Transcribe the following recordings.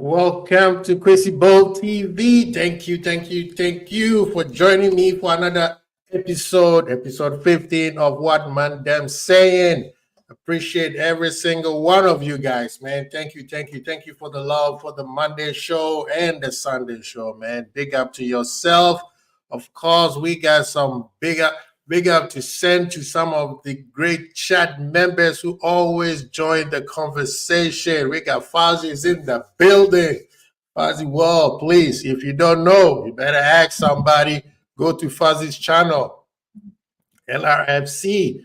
Welcome to Crazy Bowl TV. Thank you for joining me for another episode 15 of What ManDem saying. Appreciate every single one of you guys, man. Thank you for the love for the Monday show and the Sunday show, man. Big up to yourself. Of course, we got some big up to send to some of the great chat members who always join the conversation. We got Fozzy's in the building. Fozzy, well, please, if you don't know, you better ask somebody. Go to Fozzy's channel, LRFC.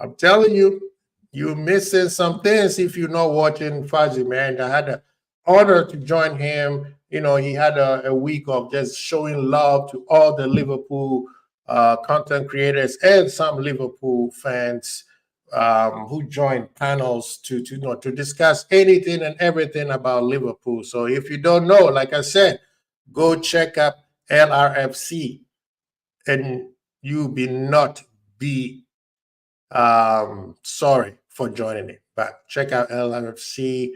I'm telling you, you're missing some things if you're not watching Fozzy, man. I had the honor to join him. You know, he had a week of just showing love to all the Liverpool content creators and some Liverpool fans who joined panels to discuss anything and everything about Liverpool. So if you don't know, like I said, go check out LRFC, and you will not be sorry for joining it. But check out LRFC.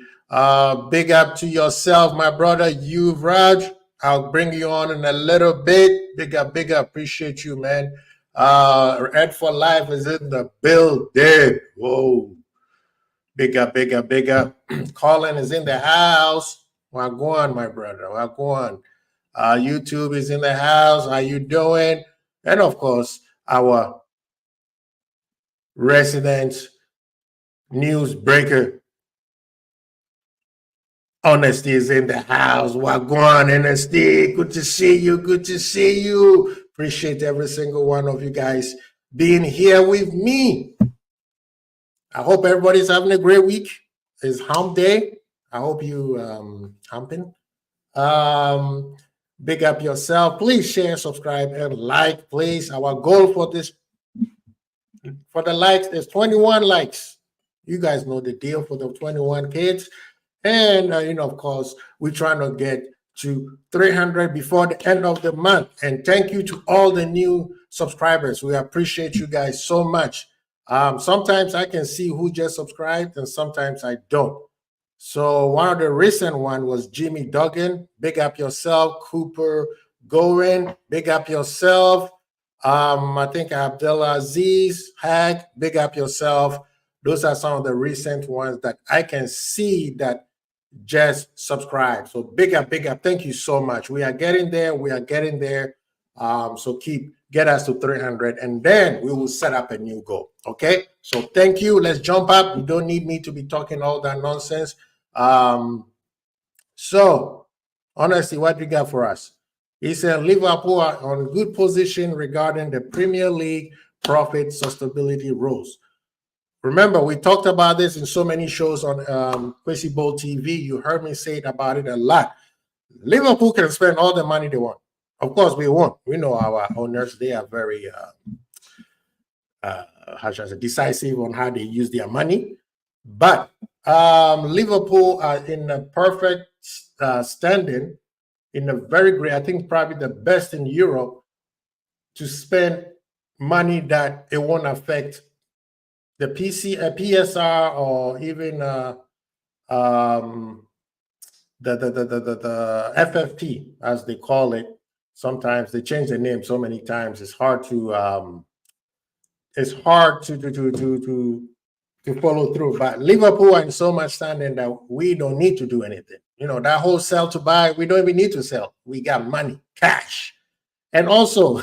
Big up to yourself, my brother, Raj. I'll bring you on in a little bit. Big up. Appreciate you, man. Ed for Life is in the building. Whoa. Big up. Colin is in the house. Wagwan, my brother. Wagwan. YouTube is in the house. How you doing? And of course, our resident news breaker, Honesty, is in the house. Wagwan, Honesty. Good to see you. Appreciate every single one of you guys being here with me. I hope everybody's having a great week. It's hump day. I hope you humping. Big up yourself. Please share, subscribe, and like, please. Our goal for the likes is 21 likes. You guys know the deal for the 21 kids. And, of course, we're trying to get to 300 before the end of the month. And thank you to all the new subscribers. We appreciate you guys so much. Sometimes I can see who just subscribed and sometimes I don't. So one of the recent one was Jimmy Duggan. Big up yourself. Cooper Gorin. Big up yourself. I think Abdullah Aziz Hag. Big up yourself. Those are some of the recent ones that I can see that just subscribe. So big up. Thank you so much. We are getting there. So get us to 300 and then we will set up a new goal. Okay. So thank you. Let's jump up. You don't need me to be talking all that nonsense. So honestly, what you got for us? He said Liverpool are on good position regarding the Premier League profit sustainability rules. Remember, we talked about this in so many shows on Crazy Bowl TV. You heard me say about it a lot. Liverpool can spend all the money they want. Of course, we won't. We know our owners; they are very decisive on how they use their money. But Liverpool are in a perfect standing, in a very great, I think probably the best in Europe, to spend money that it won't affect the PSR or even the FFP, as they call it. Sometimes they change the name so many times. It's hard to follow through. But Liverpool are in so much standing that we don't need to do anything. That whole sell to buy, we don't even need to sell. We got money, cash. And also,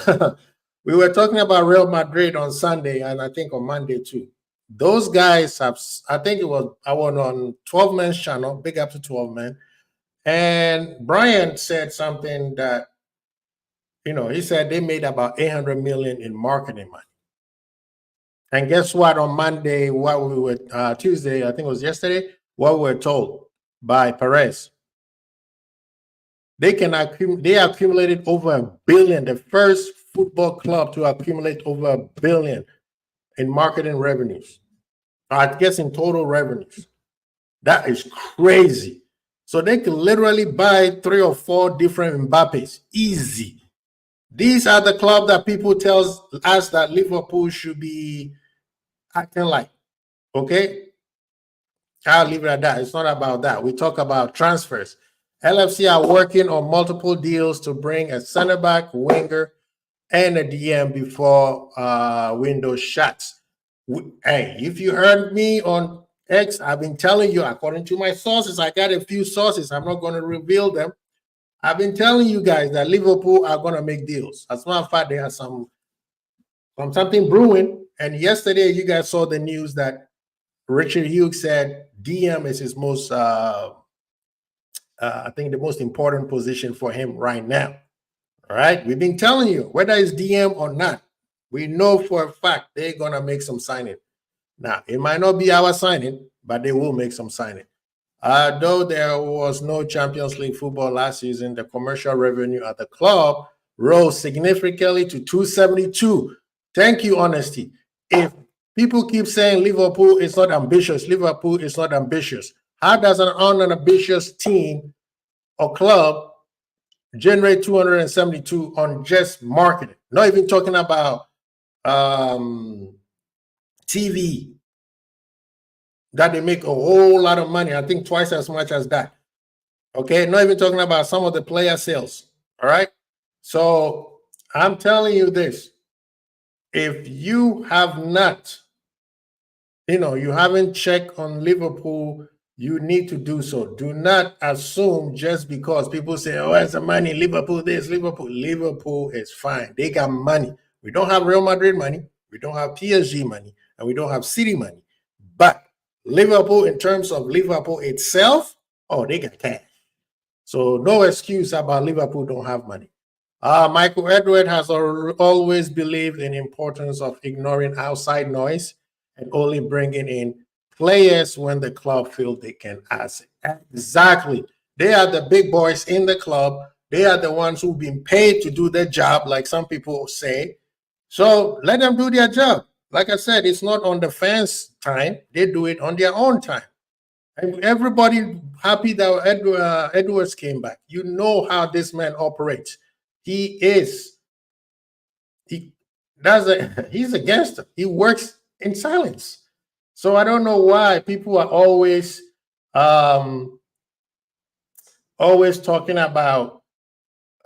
we were talking about Real Madrid on Sunday and I think on Monday too. Those guys have, I think I was on 12 Man's channel, big up to 12 Man. And Brian said something that, he said they made about 800 million in marketing money. And guess what? On Monday, Tuesday, I think it was yesterday, what we were told by Perez, they accumulated over $1 billion, the first football club to accumulate over $1 billion in marketing revenues. I guess in total revenues. That is crazy. So they can literally buy 3 or 4 different Mbappes. Easy. These are the club that people tell us that Liverpool should be acting like. Okay? I'll leave it at that. It's not about that. We talk about transfers. LFC are working on multiple deals to bring a center back, winger, and a DM before window shuts. Hey, if you heard me on X, I've been telling you, according to my sources, I got a few sources. I'm not going to reveal them. I've been telling you guys that Liverpool are going to make deals. As a matter of fact, there are something brewing. And yesterday, you guys saw the news that Richard Hughes said DM is his most, I think, the most important position for him right now. All right, we've been telling you whether it's DM or not. We know for a fact they're going to make some signing. Now, it might not be our signing, but they will make some signing. Though there was no Champions League football last season, the commercial revenue at the club rose significantly to 272. Thank you, honesty. If people keep saying Liverpool is not ambitious, Liverpool is not ambitious, how does an unambitious team or club generate 272 on just marketing? Not even talking about TV, that they make a whole lot of money. I think twice as much as that. Okay, not even talking about some of the player sales. All right. So I'm telling you this. If you have not, you haven't checked on Liverpool, you need to do so. Do not assume just because people say, oh, it's the money, Liverpool this, Liverpool. Liverpool is fine. They got money. We don't have Real Madrid money. We don't have PSG money. And we don't have City money. But Liverpool, in terms of Liverpool itself, oh, they got cash. So no excuse about Liverpool don't have money. Michael Edward has always believed in the importance of ignoring outside noise and only bringing in players when the club feels they can ask it. Exactly. They are the big boys in the club. They are the ones who've been paid to do their job, like some people say. So let them do their job. Like I said, it's not on the fans' time. They do it on their own time. And everybody happy that Edwards came back. You know how this man operates. He's a gangster. He works in silence. So I don't know why people are always talking about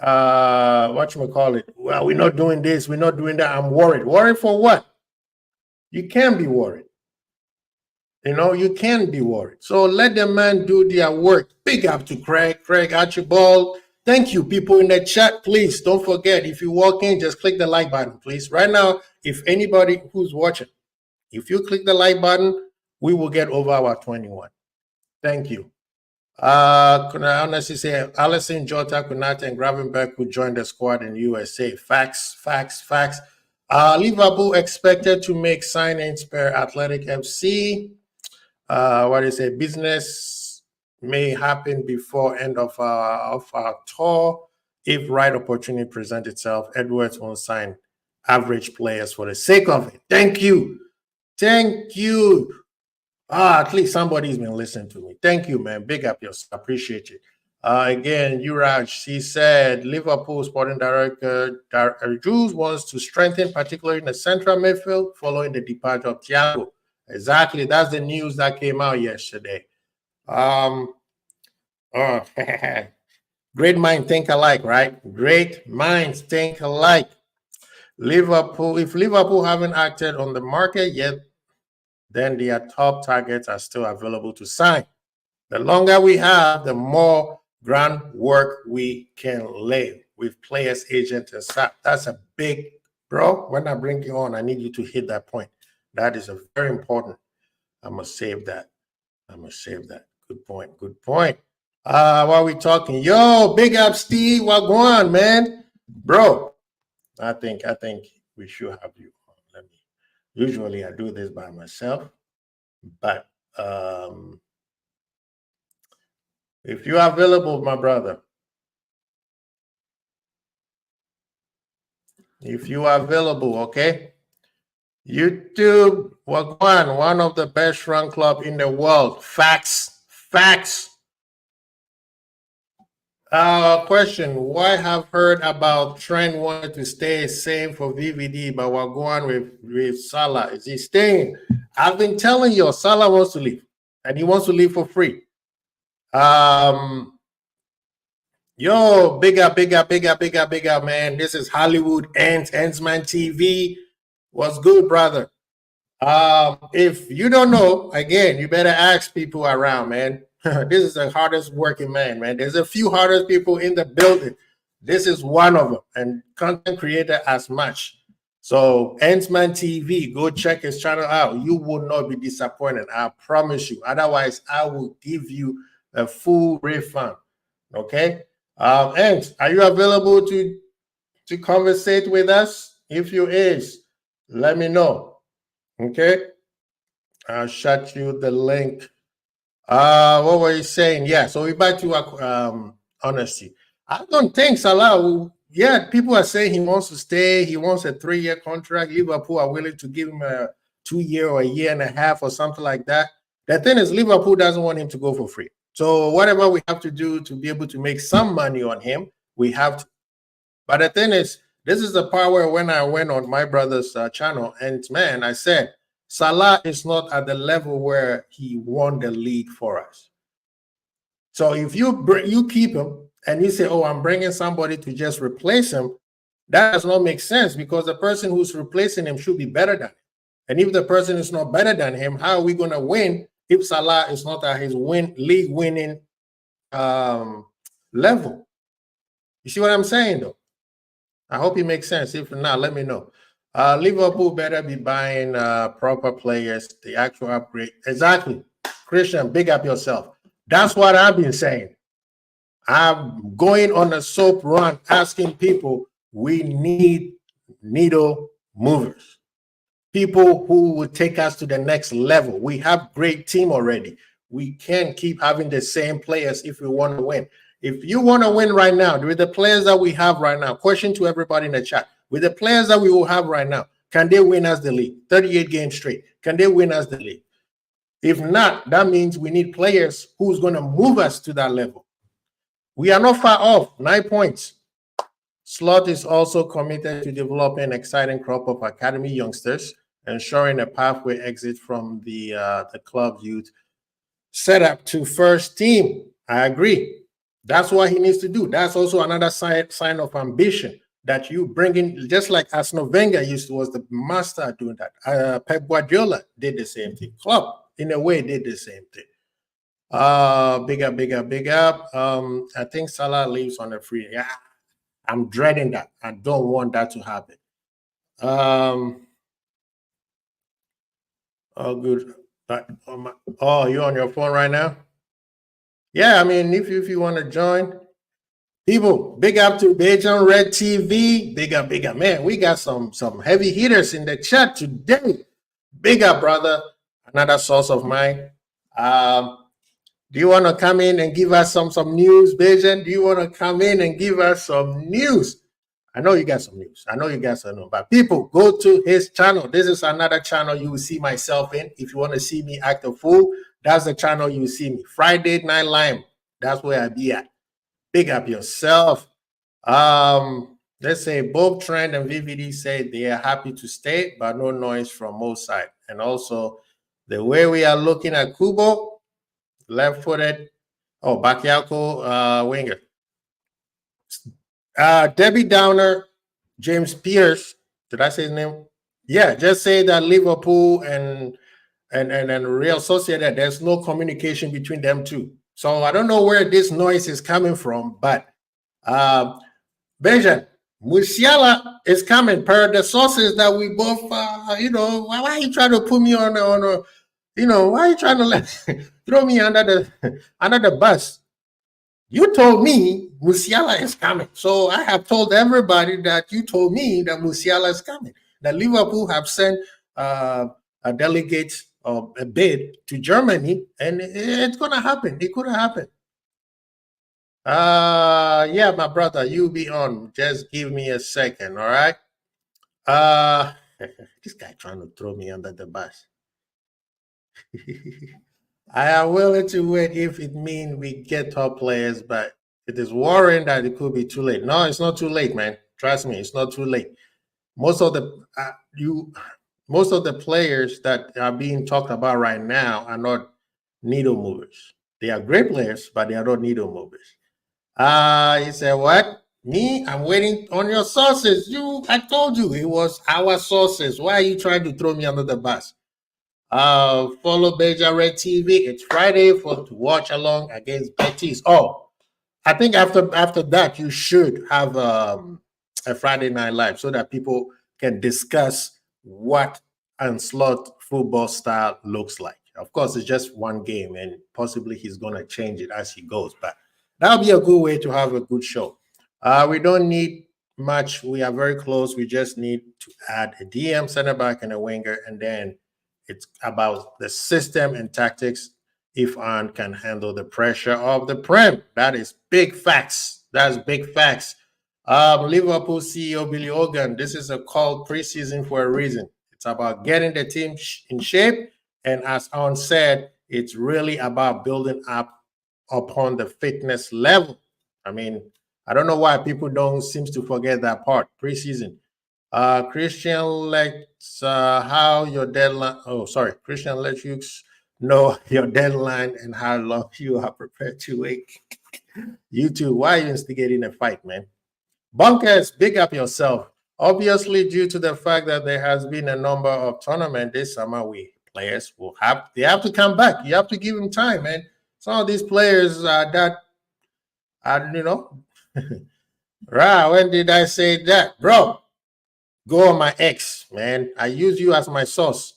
whatchamacallit. Well, we're not doing this, we're not doing that. I'm worried. Worried for what? You can't be worried. You can be worried. So let the man do their work. Big up to Craig Archibald. Thank you, people in the chat. Please don't forget, if you walk in, just click the like button, please. Right now, if anybody who's watching, if you click the like button, we will get over our 21. Thank you. Can I honestly say Allison, Jota, Kunate, and Gravenberg could join the squad in USA? Facts. Liverpool expected to make signings per Athletic FC. Business may happen before end of our tour. If right opportunity presents itself, Edwards won't sign average players for the sake of it. Thank you. At least somebody's been listening to me. Thank you, man. Big up yourself. Appreciate it. Again, Uraj, he said Liverpool sporting director Jules wants to strengthen, particularly in the central midfield, following the departure of Thiago. Exactly. That's the news that came out yesterday. Great minds think alike, right? Great minds think alike. Liverpool, if Liverpool haven't acted on the market yet, then their top targets are still available to sign. The longer we have, the more groundwork we can lay with players, agents, and staff. That's a big, bro. When I bring you on, I need you to hit that point. That is a very important. I'm gonna save that. Good point. What are we talking? Yo, big up, Steve. What going on, man? Bro, I think we should have you on. Usually I do this by myself, but if you are available, my brother, okay? YouTube, one of the best run club in the world. Facts. Question: why have heard about Trent wanted to stay same for VVD, but we're going with Salah? Is he staying? I've been telling you, Salah wants to leave, and he wants to leave for free. Yo, big up, man. This is Hollywood Endsman TV. What's good, brother? If you don't know, again, you better ask people around, man. This is the hardest working man, man. There's a few hardest people in the building. This is one of them, and content creator as much. So, Endsman TV, go check his channel out. You will not be disappointed. I promise you. Otherwise, I will give you a full refund. Okay. Ents, are you available to conversate with us? If you is, let me know. Okay. I'll shut you the link. What were you saying? Yeah, so we back to honesty. I don't think Salah. Yeah, people are saying he wants to stay. He wants a 3-year contract. Liverpool are willing to give him a 2-year or a year and a half or something like that. The thing is, Liverpool doesn't want him to go for free. So whatever we have to do to be able to make some money on him, we have to. But the thing is, this is the part where when I went on my brother's channel, and man, I said, Salah is not at the level where he won the league for us. So if you keep him and you say, oh, I'm bringing somebody to just replace him, that does not make sense because the person who's replacing him should be better than him. And if the person is not better than him, how are we going to win if Salah is not at his league winning level? You see what I'm saying, though? I hope it makes sense. If not, let me know. Liverpool better be buying proper players, the actual upgrade. Exactly. Christian, big up yourself. That's what I've been saying. I'm going on a soap run asking people, we need needle movers. People who would take us to the next level. We have great team already. We can't keep having the same players if we want to win. If you want to win right now, with the players that we have right now, question to everybody in the chat, with the players that we will have right now, can they win us the league? 38 games straight. Can they win us the league? If not, that means we need players who's going to move us to that level. We are not far off, 9 points. Slot is also committed to developing an exciting crop of academy youngsters, ensuring a pathway exit from the club youth setup to first team. I agree. That's what he needs to do. That's also another sign of ambition that you bring in, just like Arsene Wenger was the master at doing that. Pep Guardiola did the same thing. Klopp, in a way, did the same thing. Big up. I think Salah leaves on a free. Yeah, I'm dreading that. I don't want that to happen. Oh, good. Oh, you're on your phone right now? Yeah, I mean, if you want to join, people, big up to Beijing Red TV. Big up, man. We got some heavy hitters in the chat today. Big up, brother. Another source of mine. Do you want to come in and give us some news, Beijing? Do you want to come in and give us some news? I know you got some news. I know you guys know. But people, go to his channel. This is another channel you will see myself in. If you want to see me act a fool, that's the channel you will see me. Friday Night Lime. That's where I be at. Big up yourself. Let's say both Trend and VVD say they are happy to stay, but no noise from most side. And also, the way we are looking at Kubo, left-footed. Oh, Bakayoko winger. Debbie Downer, James Pierce. Did I say his name? Yeah, just say that Liverpool and Real Sociedad, there's no communication between them two. So I don't know where this noise is coming from, but Benjamin, Musiala is coming per the sources that we both, why are you trying to put me on a, why are you trying to throw me under the bus? You told me Musiala is coming. So I have told everybody that you told me that Musiala is coming. That Liverpool have sent a delegate or a bid to Germany, and it's going to happen. It could happen. Yeah, my brother, you be on. Just give me a second, all right? This guy trying to throw me under the bus. I am willing to wait if it means we get top players, but it is worrying that it could be too late. No, it's not too late, man. Trust me, it's not too late. Most of the players that are being talked about right now are not needle movers. They are great players, but they are not needle movers. He said, what? Me? I'm waiting on your sources. I told you it was our sources. Why are you trying to throw me under the bus? Follow Beja Red TV. It's Friday to watch along against Betis. Oh, I think after that, you should have a Friday Night Live so that people can discuss what Onslaught football style looks like. Of course, it's just one game, and possibly he's going to change it as he goes. But that'll be a good way to have a good show. We don't need much. We are very close. We just need to add a DM, center back, and a winger, and then it's about the system and tactics if An can handle the pressure of the Prem. That is big facts. That's big facts. Liverpool CEO Billy Hogan, this is a called preseason for a reason. It's about getting the team in shape. And as An said, it's really about building up upon the fitness level. I mean, I don't know why people don't seem to forget that part. Preseason. Christian lets how your deadline. Oh, sorry. Christian lets you know your deadline and how long you are prepared to wait. You too. Why are you instigating a fight, man? Bunkers, big up yourself. Obviously, due to the fact that there has been a number of tournaments this summer, players will have to come back. You have to give them time, man. Some of these players that are, right? When did I say that, bro? Go on my ex, man. I use you as my source.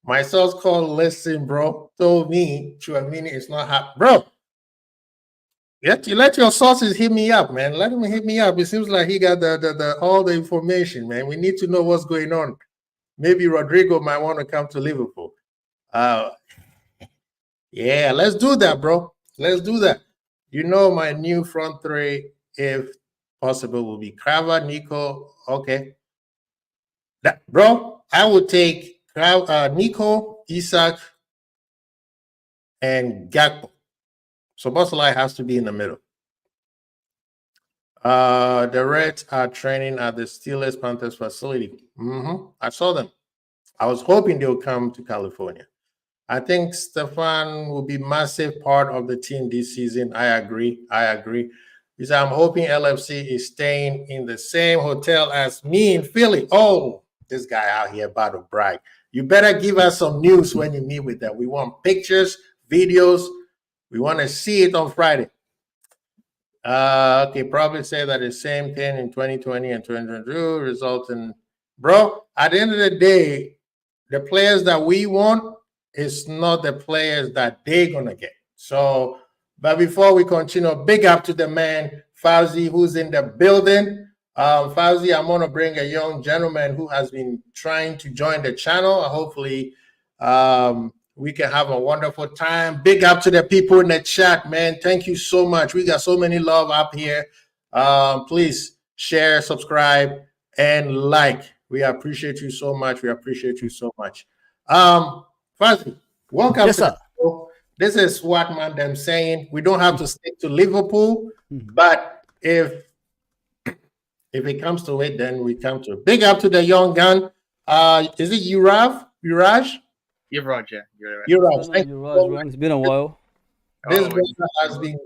My source called listen, bro. Told me Chouamini is not hot, bro. You let your sources hit me up, man. Let him hit me up. It seems like he got the all the information, man. We need to know what's going on. Maybe Rodrigo might want to come to Liverpool. Yeah, let's do that, bro. Let's do that. My new front three, if possible, will be Crava, Nico. Okay. Bro, I would take Nico, Isaac, and Gakpo. So Bosalai has to be in the middle. The Reds are training at the Steelers Panthers facility. I saw them. I was hoping they would come to California. I think Stefan will be massive part of the team this season. I agree. He said, I'm hoping LFC is staying in the same hotel as me in Philly. Oh, this guy out here about to brag. You better give us some news when you meet with them. We want pictures, videos. We want to see it on Friday. Okay, probably say that the same thing in 2020 and 2022 result in, bro, at the end of the day, the players that we want is not the players that they're going to get. So, but before we continue, big up to the man, Fauzi, who's in the building. Fauzi, I'm going to bring a young gentleman who has been trying to join the channel. Hopefully, we can have a wonderful time. Big up to the people in the chat, man. Thank you so much. We got so many love up here. Please share, subscribe, and like. We appreciate you so much. Fazli, welcome Yes, to the sir. show. This is what ManDem saying. We don't have to stick to Liverpool, but if it comes to it, then we come to it. Big up to the young gun. Is it Uraj? You're Roger. You're right. Uraj. Thank You're you right, so man. It's been a while. This brother has been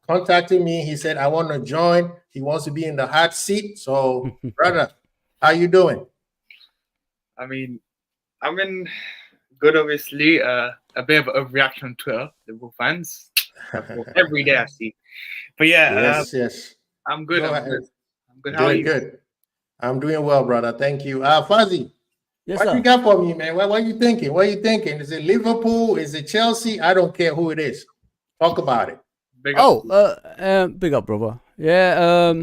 contacting me. He said, I want to join. He wants to be in the hot seat. So, brother, how you doing? I mean, I'm in good, obviously. A bit of a reaction on Twitter, Liverpool fans. Every day I see. But yeah, yes. I'm good. Go I'm ahead. good. I'm good. How are you? Good. I'm doing well, brother. Thank you. Fuzzy, Yes, what sir. you got for me, man? What are you thinking? Is it Liverpool? Is it Chelsea? I don't care who it is. Talk about it. Big up. Big up, brother. Yeah.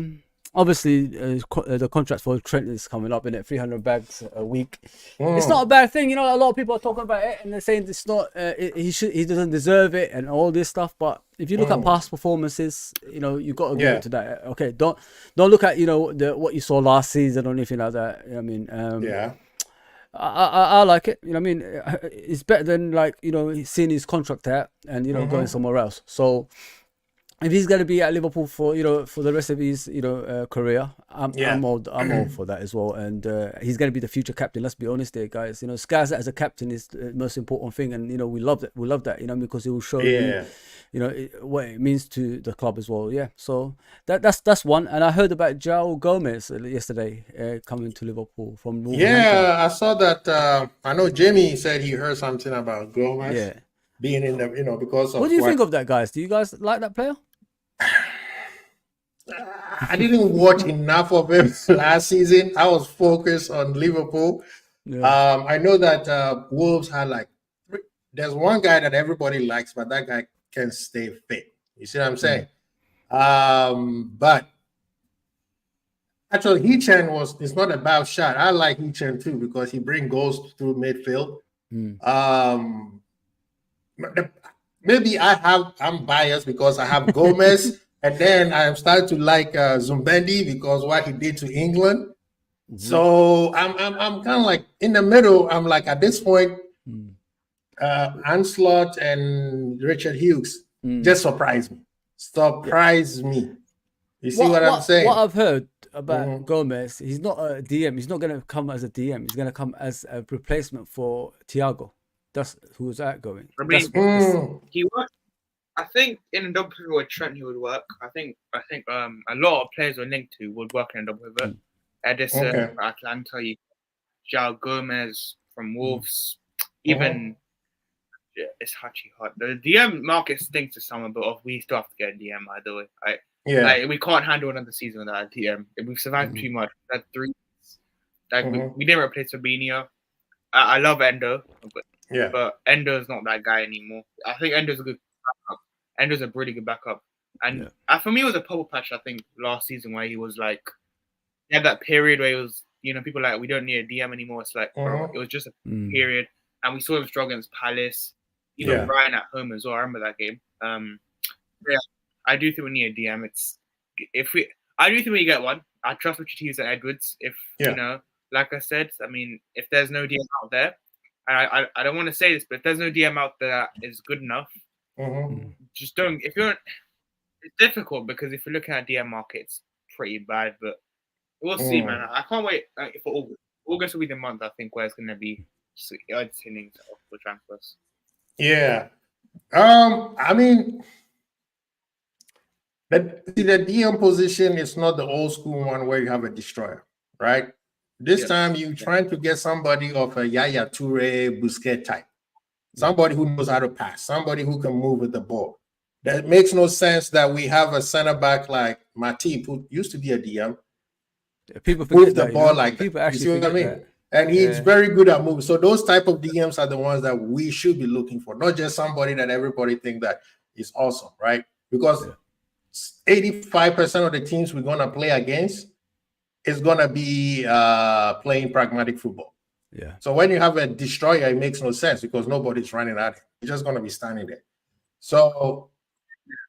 Obviously, the contract for Trent is coming up in it, 300 bags a week. It's not a bad thing, a lot of people are talking about it and they're saying it's not. He doesn't deserve it and all this stuff. But if you look at past performances, you got to give it to that. Okay, don't look at what you saw last season or anything like that. I mean, I like it. It's better than seeing his contract out and going somewhere else. So. if he's going to be at Liverpool for for the rest of his career, Yeah. I'm all for that as well. And he's going to be the future captain. Let's be honest, there, guys. Skaz as a captain is the most important thing, and we love that. We love that, because it will show Yeah. what it means to the club as well. Yeah. So that's one. And I heard about João Gomez yesterday coming to Liverpool from Wolverhampton. Yeah, I saw that. I know Jamie said he heard something about Gomez. Yeah. Being in the, because of What do you think of that, guys? Do you guys like that player? I didn't watch enough of him last season. I was focused on Liverpool. Yeah. I know that Wolves had there's one guy that everybody likes, but that guy can't stay fit. You see what I'm saying? But actually, Heechan it's not a bad shot. I like Heechan too because he brings goals through midfield. Maybe I'm biased because I have Gomez, and then I'm starting to like Zumbendi because what he did to England. So I'm kind of like in the middle. I'm like at this point, Anslot and Richard Hughes just surprised me. Me. You see what I'm saying? What I've heard about Gomez, he's not a DM. He's not going to come as a DM. He's going to come as a replacement for Thiago. That's who's that going. I mean, he worked. I think in a double pivot with Trent, he would work. I think a lot of players we're linked to would work in a double pivot. Edison for Atlanta, João Gomez from Wolves, even it's Hachi hot. The DM market stinks to someone, but we still have to get a DM either way. We can't handle another season without a DM. We've survived too much. That 3 we didn't replace Fabinho. I love Endo, but Endo's not that guy anymore. I think Endo's a good backup. Endo's a really good backup. And for me, it was a purple patch, I think, last season where he was like, he had that period where it was, people like, we don't need a DM anymore. It's like, bro, it was just a period. And we saw him struggle against Palace, even Brian at home as well. I remember that game. I do think we need a DM. I do think we get one. I trust Richard Hughes and Edwards. Like I said, I mean, if there's no DM out there, and I don't want to say this, but if there's no DM out there that is good enough, just don't. It's difficult because if you're looking at DM market, it's pretty bad. But we'll see, man. I can't wait for August. August will be the month I think where it's going to be entertaining for transfers. Yeah, I mean, the DM position is not the old school one where you have a destroyer, right? This time you're trying to get somebody of a Yaya Toure, Busquets type. Somebody who knows how to pass. Somebody who can move with the ball. That makes no sense that we have a center back like Matip, who used to be a DM. People forget move the ball like people that. actually You see what I mean? that. And he's very good at moving. So those type of DMs are the ones that we should be looking for, not just somebody that everybody think that is awesome, right? Because 85% of the teams we're going to play against is going to be playing pragmatic football. Yeah. So when you have a destroyer, it makes no sense because nobody's running at it. You're just going to be standing there. So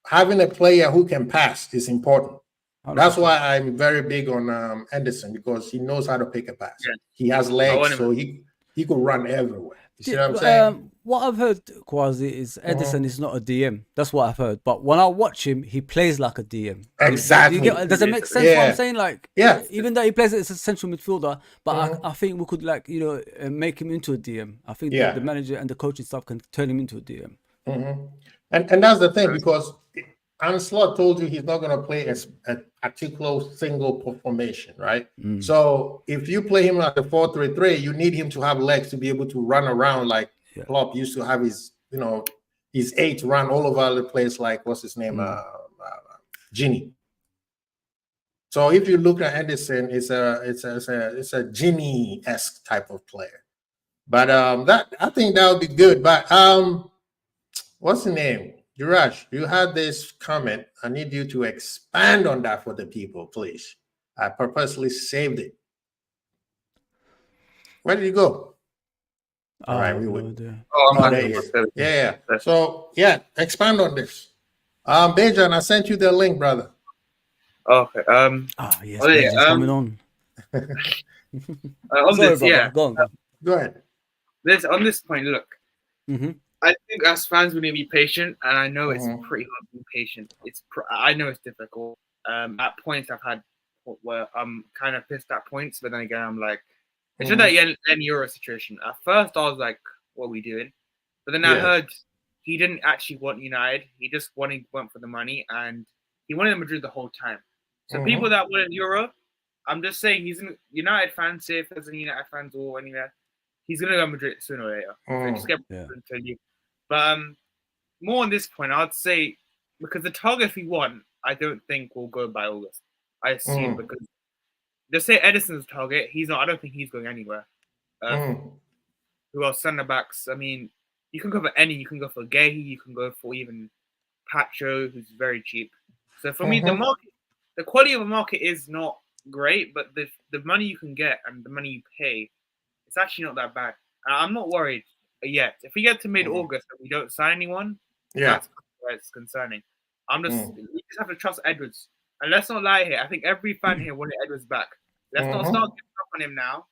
having a player who can pass is important. 100%. That's why I'm very big on Anderson because he knows how to pick a pass. Yeah. He has legs, so he could run everywhere. You see what I'm saying? What I've heard, Kwasi, is Edison is not a DM. That's what I've heard. But when I watch him, he plays like a DM. Exactly. Does it make sense what I'm saying? Like, even though he plays as a central midfielder, but I think we could make him into a DM. I think the manager and the coaching staff can turn him into a DM. And that's the thing because Anslot told you he's not going to play a particular single formation, right? So if you play him at the 4-3-3, you need him to have legs to be able to run around like Klopp used to have his 8 run all over the place like what's his name, Gini. So if you look at Anderson, it's a Gini-esque type of player. But I think that would be good. But what's the name? Jurash, you had this comment. I need you to expand on that for the people, please. I purposely saved it. Where did you go? All right, we would. There he is. Yeah. So, expand on this. Bejan, I sent you the link, brother. Okay. Yes, Bejan's coming on. Go on. Go ahead. On this point, look. I think as fans we need to be patient, and I know it's Mhm. pretty hard to be patient. I know it's difficult. At points I've had where I'm kind of pissed at points, but then again I'm like, it's just Mhm. that any Euro situation. At first I was like, what are we doing? But then I Yeah. heard he didn't actually want United. He just went for the money, and he wanted Madrid the whole time. So people Mhm. that wanted Euro, I'm just saying he's a United fan. Say if there's any United fans or anywhere, he's gonna go Madrid sooner or later. So just get Yeah. to you. But more on this point, I'd say because the target we want, I don't think will go by August. I assume because just say Edison's target, he's not. I don't think he's going anywhere. Who else? Centre backs. I mean, you can go for any. You can go for Gay. You can go for even Pacho, who's very cheap. So for me, the quality of the market is not great, but the money you can get and the money you pay, it's actually not that bad. I'm not worried yet. If we get to mid-August and we don't sign anyone, Yeah. that's where it's concerning. We just have to trust Edwards. And let's not lie here. I think every fan here wanted Edwards back. Let's not start giving up on him now.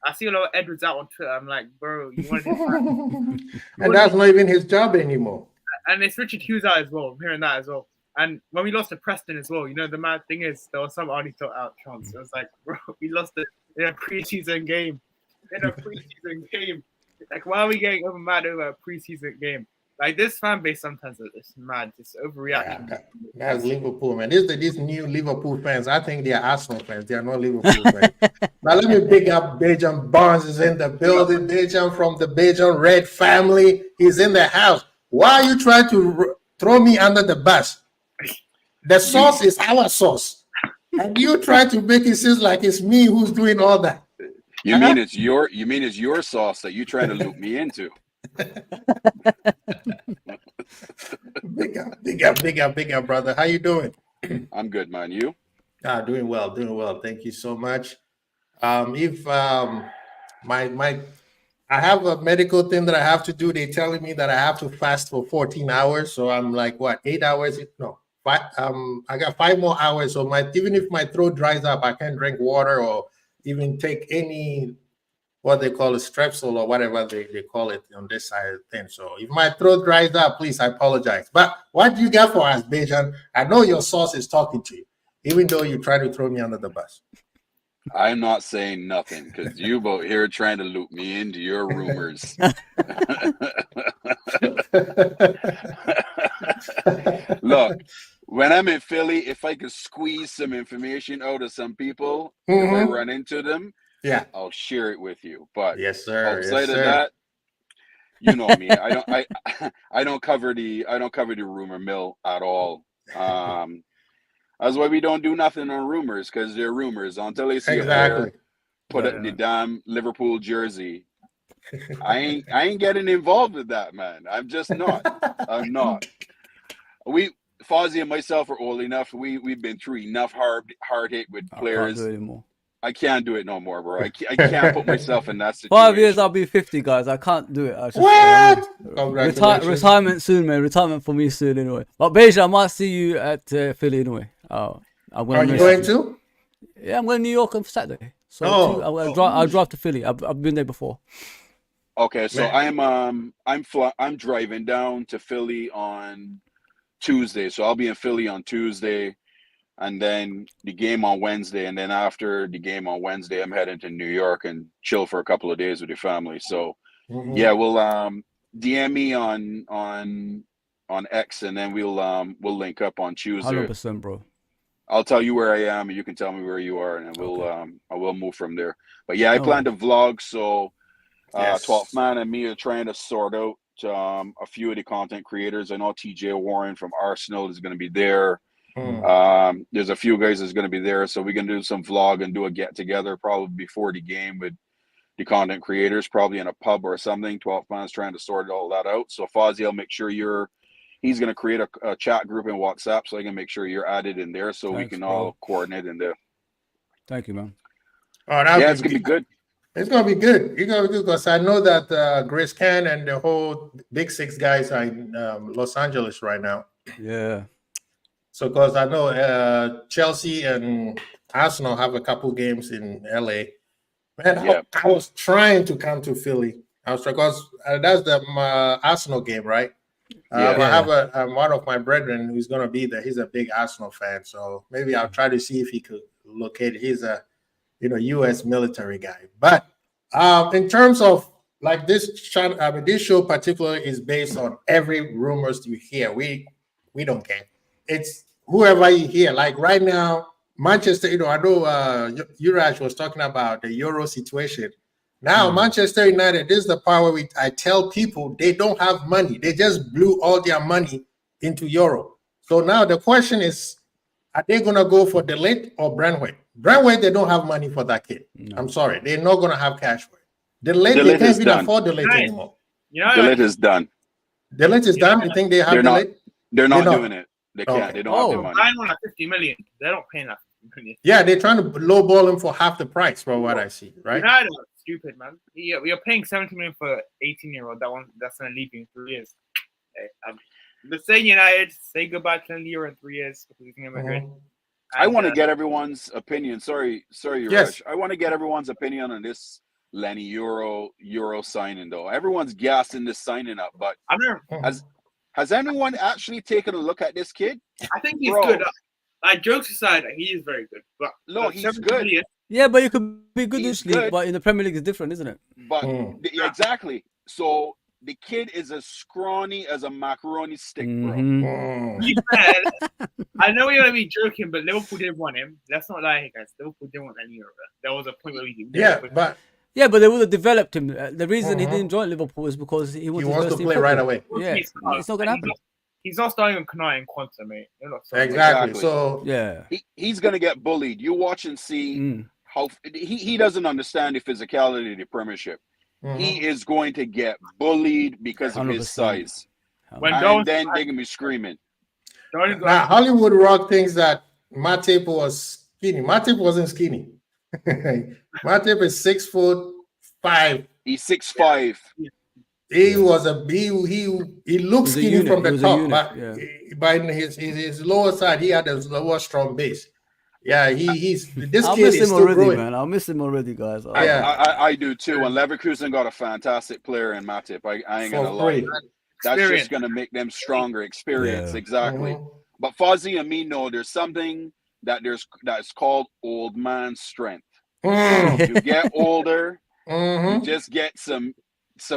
I see a lot of Edwards out on Twitter. I'm like, bro, you wanted him back. And that's not even his job anymore. And it's Richard Hughes out as well. I'm hearing that as well. And when we lost to Preston as well, the mad thing is there was some already thought out chance. It was like, bro, we lost it in a preseason game. Like, why are we getting over mad over a preseason game? Like, this fan base sometimes is mad. It's overreaction. Yeah, that's Liverpool, man. These new Liverpool fans, I think they are Arsenal fans. They are not Liverpool fans. Now, let me big up Bejan Barnes is in the building. Bejan from the Bejan Red family. He's in the house. Why are you trying to throw me under the bus? The sauce is our sauce. And you try to make it seem like it's me who's doing all that. You mean it's your sauce that you're trying to loop me into? Big up, brother. How you doing? I'm good, man. You? Doing well. Thank you so much. I have a medical thing that I have to do. They're telling me that I have to fast for 14 hours. So I'm like, what, 8 hours? No, 5. I got 5 more hours. So even if my throat dries up, I can't drink water or even take any what they call a strepsil or whatever they call it on this side of the thing. So if my throat dries up, please, I apologize. But what do you got for us, Bejan? I know your sauce is talking to you, even though you try to throw me under the bus. I'm not saying nothing because you both here trying to loop me into your rumors. Look, when I'm in Philly, if I could squeeze some information out of some people, if I run into them, yeah, I'll share it with you. But yes, sir. Outside of that, you know me. I don't cover the rumor mill at all. That's why we don't do nothing on rumors, because they're rumors. Until they see a player put it in the damn Liverpool jersey, I ain't getting involved with that, man. I'm just not. I'm not. Fozzie and myself are old enough. We've been through enough heartache with players. I can't do it anymore. I can't do it no more, bro. I can't put myself in that situation. 5 years, I'll be 50, guys. I can't do it. What? Retirement soon, man. Retirement for me soon, anyway. But Beja, I might see you at Philly anyway. Are you going to? Yeah, I'm going to New York on Saturday. So I'll drive to Philly. I've been there before. Okay, so I'm driving down to Philly on Tuesday. So I'll be in Philly on Tuesday. And then the game on Wednesday, and then after the game on Wednesday, I'm heading to New York and chill for a couple of days with your family. So, yeah, we'll DM me on X, and then we'll link up on Tuesday. 100%, bro. I'll tell you where I am, and you can tell me where you are, and then I will move from there. But yeah, I plan to vlog. So, 12th Man and me are trying to sort out a few of the content creators. I know TJ Warren from Arsenal is going to be there. There's a few guys that's going to be there, so we can do some vlog and do a get together probably before the game with the content creators, probably in a pub or something. 12 Man's trying to sort all that out. So Fozzie, I'll make sure he's going to create a chat group in WhatsApp, so I can make sure you're added in there, so we can all coordinate in there. Thank you, man. It's gonna be good. It's gonna be good. It's gonna be good because I know that Grace Can and the whole Big Six guys are in Los Angeles right now. Yeah. So, because I know Chelsea and Arsenal have a couple games in LA. Man, I was trying to come to Philly. because that's the Arsenal game, right? Yeah. I have one of my brethren who's going to be there. He's a big Arsenal fan, so maybe I'll try to see if he could locate. He's a U.S. military guy. But in terms of like this channel, this show particularly is based on every rumors you hear. We don't care. It's whoever you hear. Like right now, Manchester. I know Uraj was talking about the Euro situation. Now, Manchester United, this is the part where I tell people they don't have money. They just blew all their money into Euro. So now the question is, are they going to go for De Ligt or Brentwaite? Brentwaite, they don't have money for that kid. No. I'm sorry. They're not going to have cash for it. De Ligt, they can't even afford De Ligt anymore. De Ligt is done. De Ligt is done? You think they have De Ligt? They're not doing it. They can't. Okay. They don't have the money. I want 50 million. They don't pay enough. Yeah, they're trying to lowball him for half the price from what I see, right? United are stupid, man. You're paying 70 million for 18-year-old. That's going to leave you in 3 years. Okay, but say United, say goodbye to Leo in 3 years because he's going to be good. I want to get everyone's opinion. Sorry, yes. I want to get everyone's opinion on this Lenny Euro signing though. Everyone's gassing this signing up, but has anyone actually taken a look at this kid? I think he's good. Like jokes aside, he is very good. But no, he's good. Yeah, but you could be good in this league, but in the Premier League it's different, isn't it? But exactly. So the kid is as scrawny as a macaroni stick, bro. I know you're gonna be joking, but Liverpool did want him. Let's not lie, guys. Liverpool didn't want any of that. There was a point where we did. But they would have developed him. The reason he didn't join Liverpool is because he wants to play right away. Yeah, it's not gonna happen. He's not starting on Kanai and Quanta, mate. Exactly. So he's gonna get bullied. You watch and see how he doesn't understand the physicality of the Premiership. He is going to get bullied because of his size. And then they're gonna be screaming. Now Hollywood Rock thinks that Matip was skinny. Matip wasn't skinny. Matip is 6'5". He's 6'5". He was he looked skinny from the top, but in his lower side he had a lower strong base. Yeah, he's this I'll kid miss is him still already, growing. man. I'll miss him already, guys. I do too. And Leverkusen got a fantastic player in Matip. I ain't gonna lie. That's just gonna make them stronger. Experience, exactly. But Fozzie and me know there's something that's called old man strength. You get older, you just get some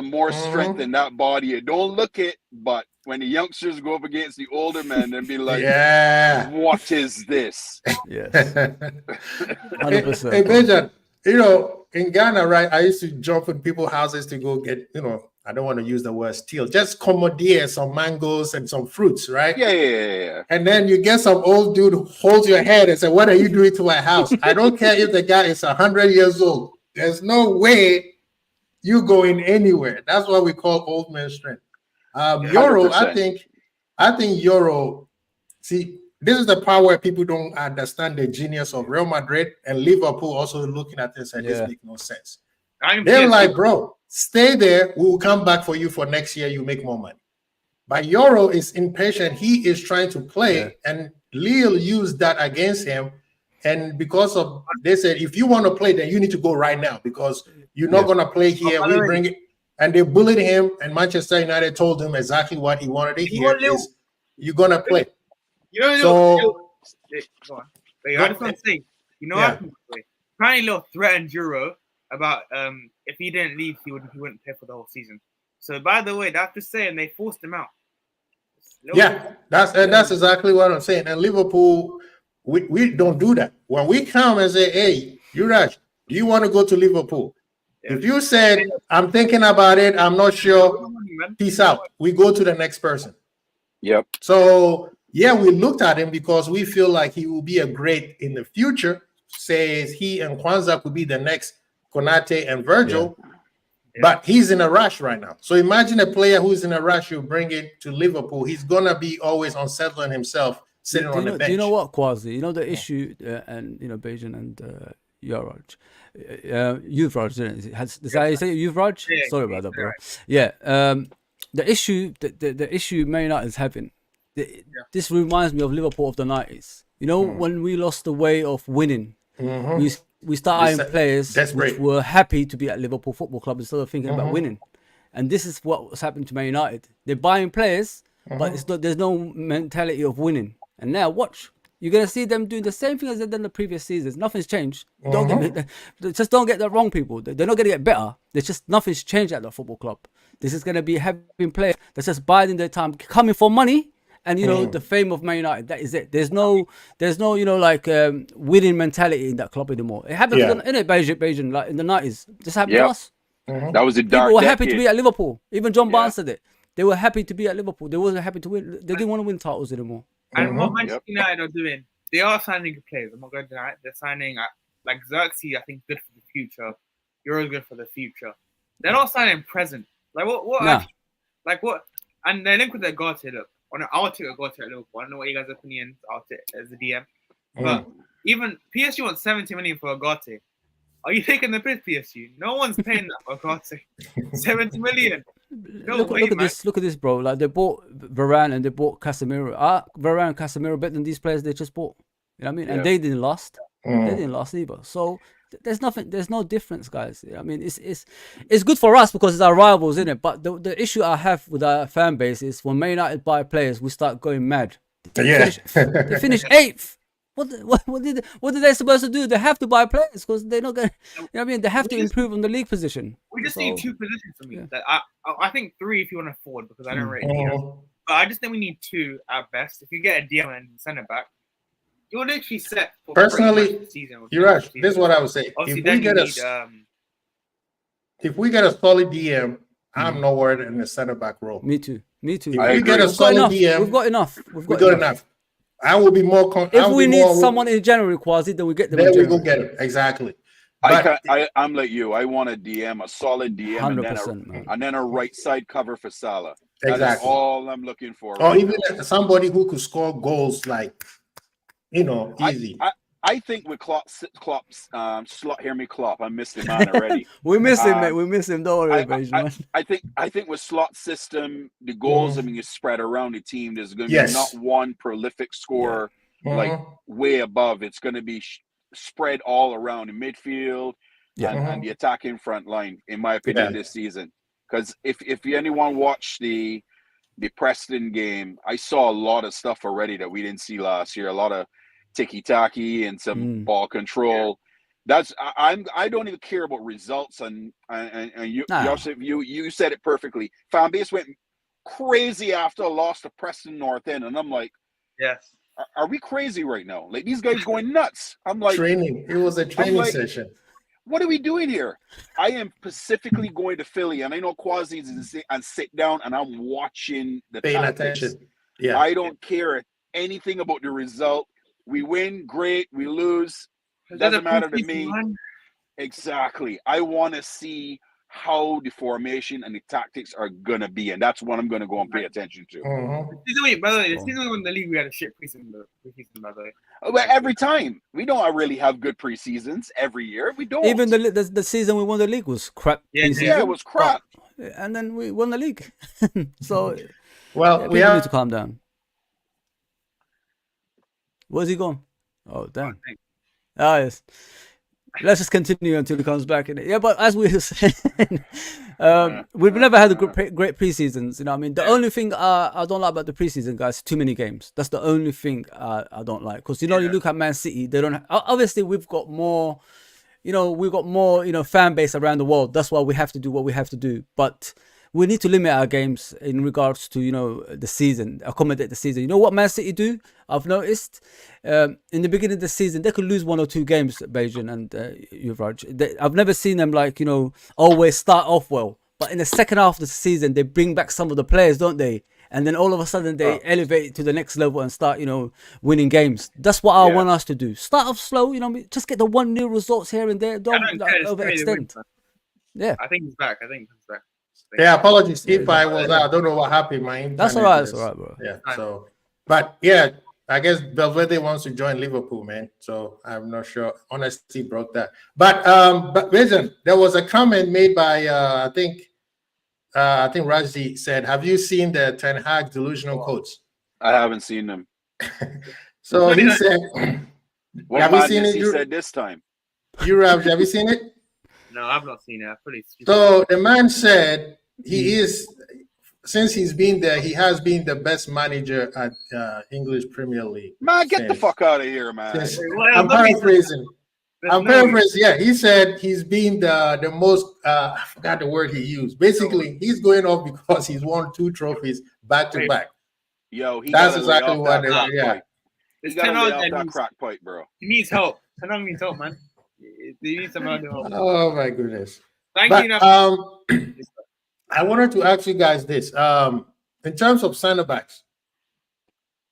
more strength in that body. You don't look it, but when the youngsters go up against the older men and be like, what is this? Yes. 100%. Hey, Benjamin, in Ghana, right, I used to jump in people's houses to go get, I don't want to use the word steal, just commandeer some mangoes and some fruits, right? Yeah. And then you get some old dude who holds your head and say, what are you doing to my house? I don't care if the guy is 100 years old. There's no way you going anywhere. That's what we call old man strength. Euro, 100%. I think Euro, see, this is the part where people don't understand the genius of Real Madrid and Liverpool also looking at this and this makes no sense. They're like, bro, stay there. We will come back for you for next year. You make more money. But Euro is impatient. He is trying to play, and Lille used that against him. And because of, they said, if you want to play, then you need to go right now because you're not going to play here. We bring it. And they bullied him, and Manchester United told him exactly what he wanted to hear is you're going to play. I just want to say, apparently Lil threatened Euro about if he didn't leave, he wouldn't pay for the whole season. So by the way, that's just saying they forced him out. That's exactly what I'm saying. And Liverpool, we don't do that. When we come and say, hey, Uraj, do you want to go to Liverpool? If you said, I'm thinking about it, I'm not sure, peace out. We go to the next person. Yep. So, we looked at him because we feel like he will be a great in the future. Says he and Kwanzaa could be the next Konate and Virgil. But he's in a rush right now. So imagine a player who's in a rush, you bring it to Liverpool. He's going to be always unsettling himself, sitting on the bench. Do you know what, Kwazi? The issue, and, Bajan and Uraj. Yuvraj, didn't it? Did I say Yuvraj? Sorry about that, bro. The issue, the issue Man United is having. This reminds me of Liverpool of the 90s. When we lost the way of winning, we started eyeing players which were happy to be at Liverpool Football Club instead of thinking about winning. And this is what's happened to Man United. They're buying players, but it's not. There's no mentality of winning. And now watch. You're gonna see them doing the same thing as they've done the previous seasons. Nothing's changed. Don't get me, just don't get that wrong, people. They're not gonna get better. There's just nothing's changed at the football club. This is gonna be having players that's just biding their time, coming for money, and the fame of Man United. That is it. There's no winning mentality in that club anymore. It happened in Beijing, like in the 90s. This happened to us. That was a dark People were decade. happy to be at Liverpool. Even John Barnes said it. They were happy to be at Liverpool. They wasn't happy to win. They didn't want to win titles anymore. And what Manchester United are doing, they are signing good players. I'm not going to deny it. They're signing like Xerxes, I think, good for the future. Euro's good for the future. They're not signing present. Like what? Nah. Like what? And they're linked with their Ugarte. Look, I'll take Ugarte at Liverpool. I don't know what you guys' opinions are as a DM, but even PSG wants 70 million for Ugarte. Are you taking the piss, PSG? No one's paying that for Ugarte. 70 million. No look way, at this. Look at this, bro. Like they bought Varane and they bought Casemiro. Varane and Casemiro better than these players they just bought. You know what I mean? And they didn't last. They didn't last either. So there's nothing. There's no difference, guys. I mean, it's good for us because it's our rivals, isn't it? But the issue I have with our fan base is when Man United buy players, we start going mad. They finish 8th. What are they supposed to do? They have to buy players because they're not going. You know what I mean? They have to improve on the league position. We just need 2 positions for me. That I think 3 if you want to afford because I don't rate DM. But I just think we need 2 at best. If you get a DM and centre back, you're literally set for personally. Season You're right. This is what I would say. If we get a solid DM, I'm not worried in the centre back role. Me too. If we get a solid DM, we've got enough. We've got enough. I will be more. If we need someone in January, Quasi, then we get them. Then we go get it. Exactly. I'm like you. I want a DM, a solid DM, and then a right side cover for Salah. Exactly. That's all I'm looking for. Or even somebody who could score goals like, easy. I think with Klopp's slot, hear me, Klopp. I missed him man already. We miss him, mate. We miss him. Don't worry, man. I think with slot system, the goals you spread around the team. There's going to be not one prolific scorer like way above. It's going to be spread all around the midfield and the attacking front line. In my opinion, this season, because if anyone watched the Preston game, I saw a lot of stuff already that we didn't see last year. A lot of ticky-tacky and some ball control. That's I don't even care about results and you Joseph, you said it perfectly. Fan base went crazy after a loss to Preston North End, and I'm like, yes, are we crazy right now? Like these guys going nuts. I'm like training. It was a training session. What are we doing here? I am specifically going to Philly, and I know Quasi's and sit down, and I'm watching the paying tactics. attention. Yeah, I don't care anything about the result. We win, great. We lose, doesn't matter to me. Exactly. I want to see how the formation and the tactics are going to be, and that's what I'm going to go and pay attention to. By the way, the season we won the league, we had a shit preseason, by the way. But every time. We don't really have good preseasons every year. We don't. Even the season we won the league was crap. Yeah, it was crap. And then we won the league. So, well, we need to calm down. Where's he gone? Oh, damn. Oh, yes. Let's just continue until he comes back. Yeah, but as we were saying, we've never had a great preseasons. You know what I mean? The only thing I don't like about the preseason, guys, too many games. That's the only thing I don't like. Because, you look at Man City, they don't... Obviously, we've got more... fan base around the world. That's why we have to do what we have to do. But we need to limit our games in regards to, the season, accommodate the season. You know what Man City do? I've noticed in the beginning of the season, they could lose 1 or 2 games, Bajan and Yuvraj. I've never seen them always start off well. But in the second half of the season, they bring back some of the players, don't they? And then all of a sudden they elevate to the next level and start, winning games. That's what I want us to do. Start off slow, just get the 1-0 results here and there. Don't overextend. Yeah. I think he's back. Yeah, apologies if I was out. I don't know what happened. That's all right. That's all right, bro. Yeah. So, but yeah, I guess Valverde wants to join Liverpool, man. So I'm not sure. Honestly, broke that. But listen, there was a comment made by I think Raji said, "Have you seen the Ten Hag delusional quotes?" I haven't seen them. So he said, "What have you seen it?" He said this time. Have you seen it? No, I've not seen it. So the man said he is, since he's been there, he has been the best manager at English Premier League. Man, get the fuck out of here, man. I'm paraphrasing. Yeah, he said he's been the most. I forgot the word he used. Basically, he's going off because he's won 2 trophies back to back. Yo, that's exactly what. Yeah, he's got to lay off that crack pipe, bro. He needs help. Tenag needs help, man. He needs some help. Oh my goodness. Thank you. I wanted to ask you guys this. In terms of center backs,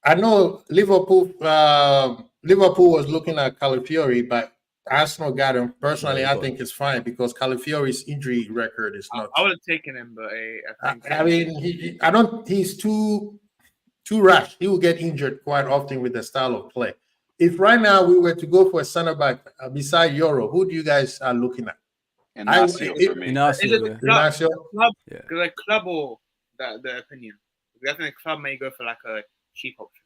I know Liverpool was looking at Calafiori, but Arsenal got him. Personally, I think it's fine because Calafiori's injury record is not. I would have taken him, but I mean, he's too rash. He will get injured quite often with the style of play. If right now we were to go for a center back beside Euro, who do you guys are looking at? Inacio for me. Inacio. The club or the opinion? I think the club may go for like a cheap option.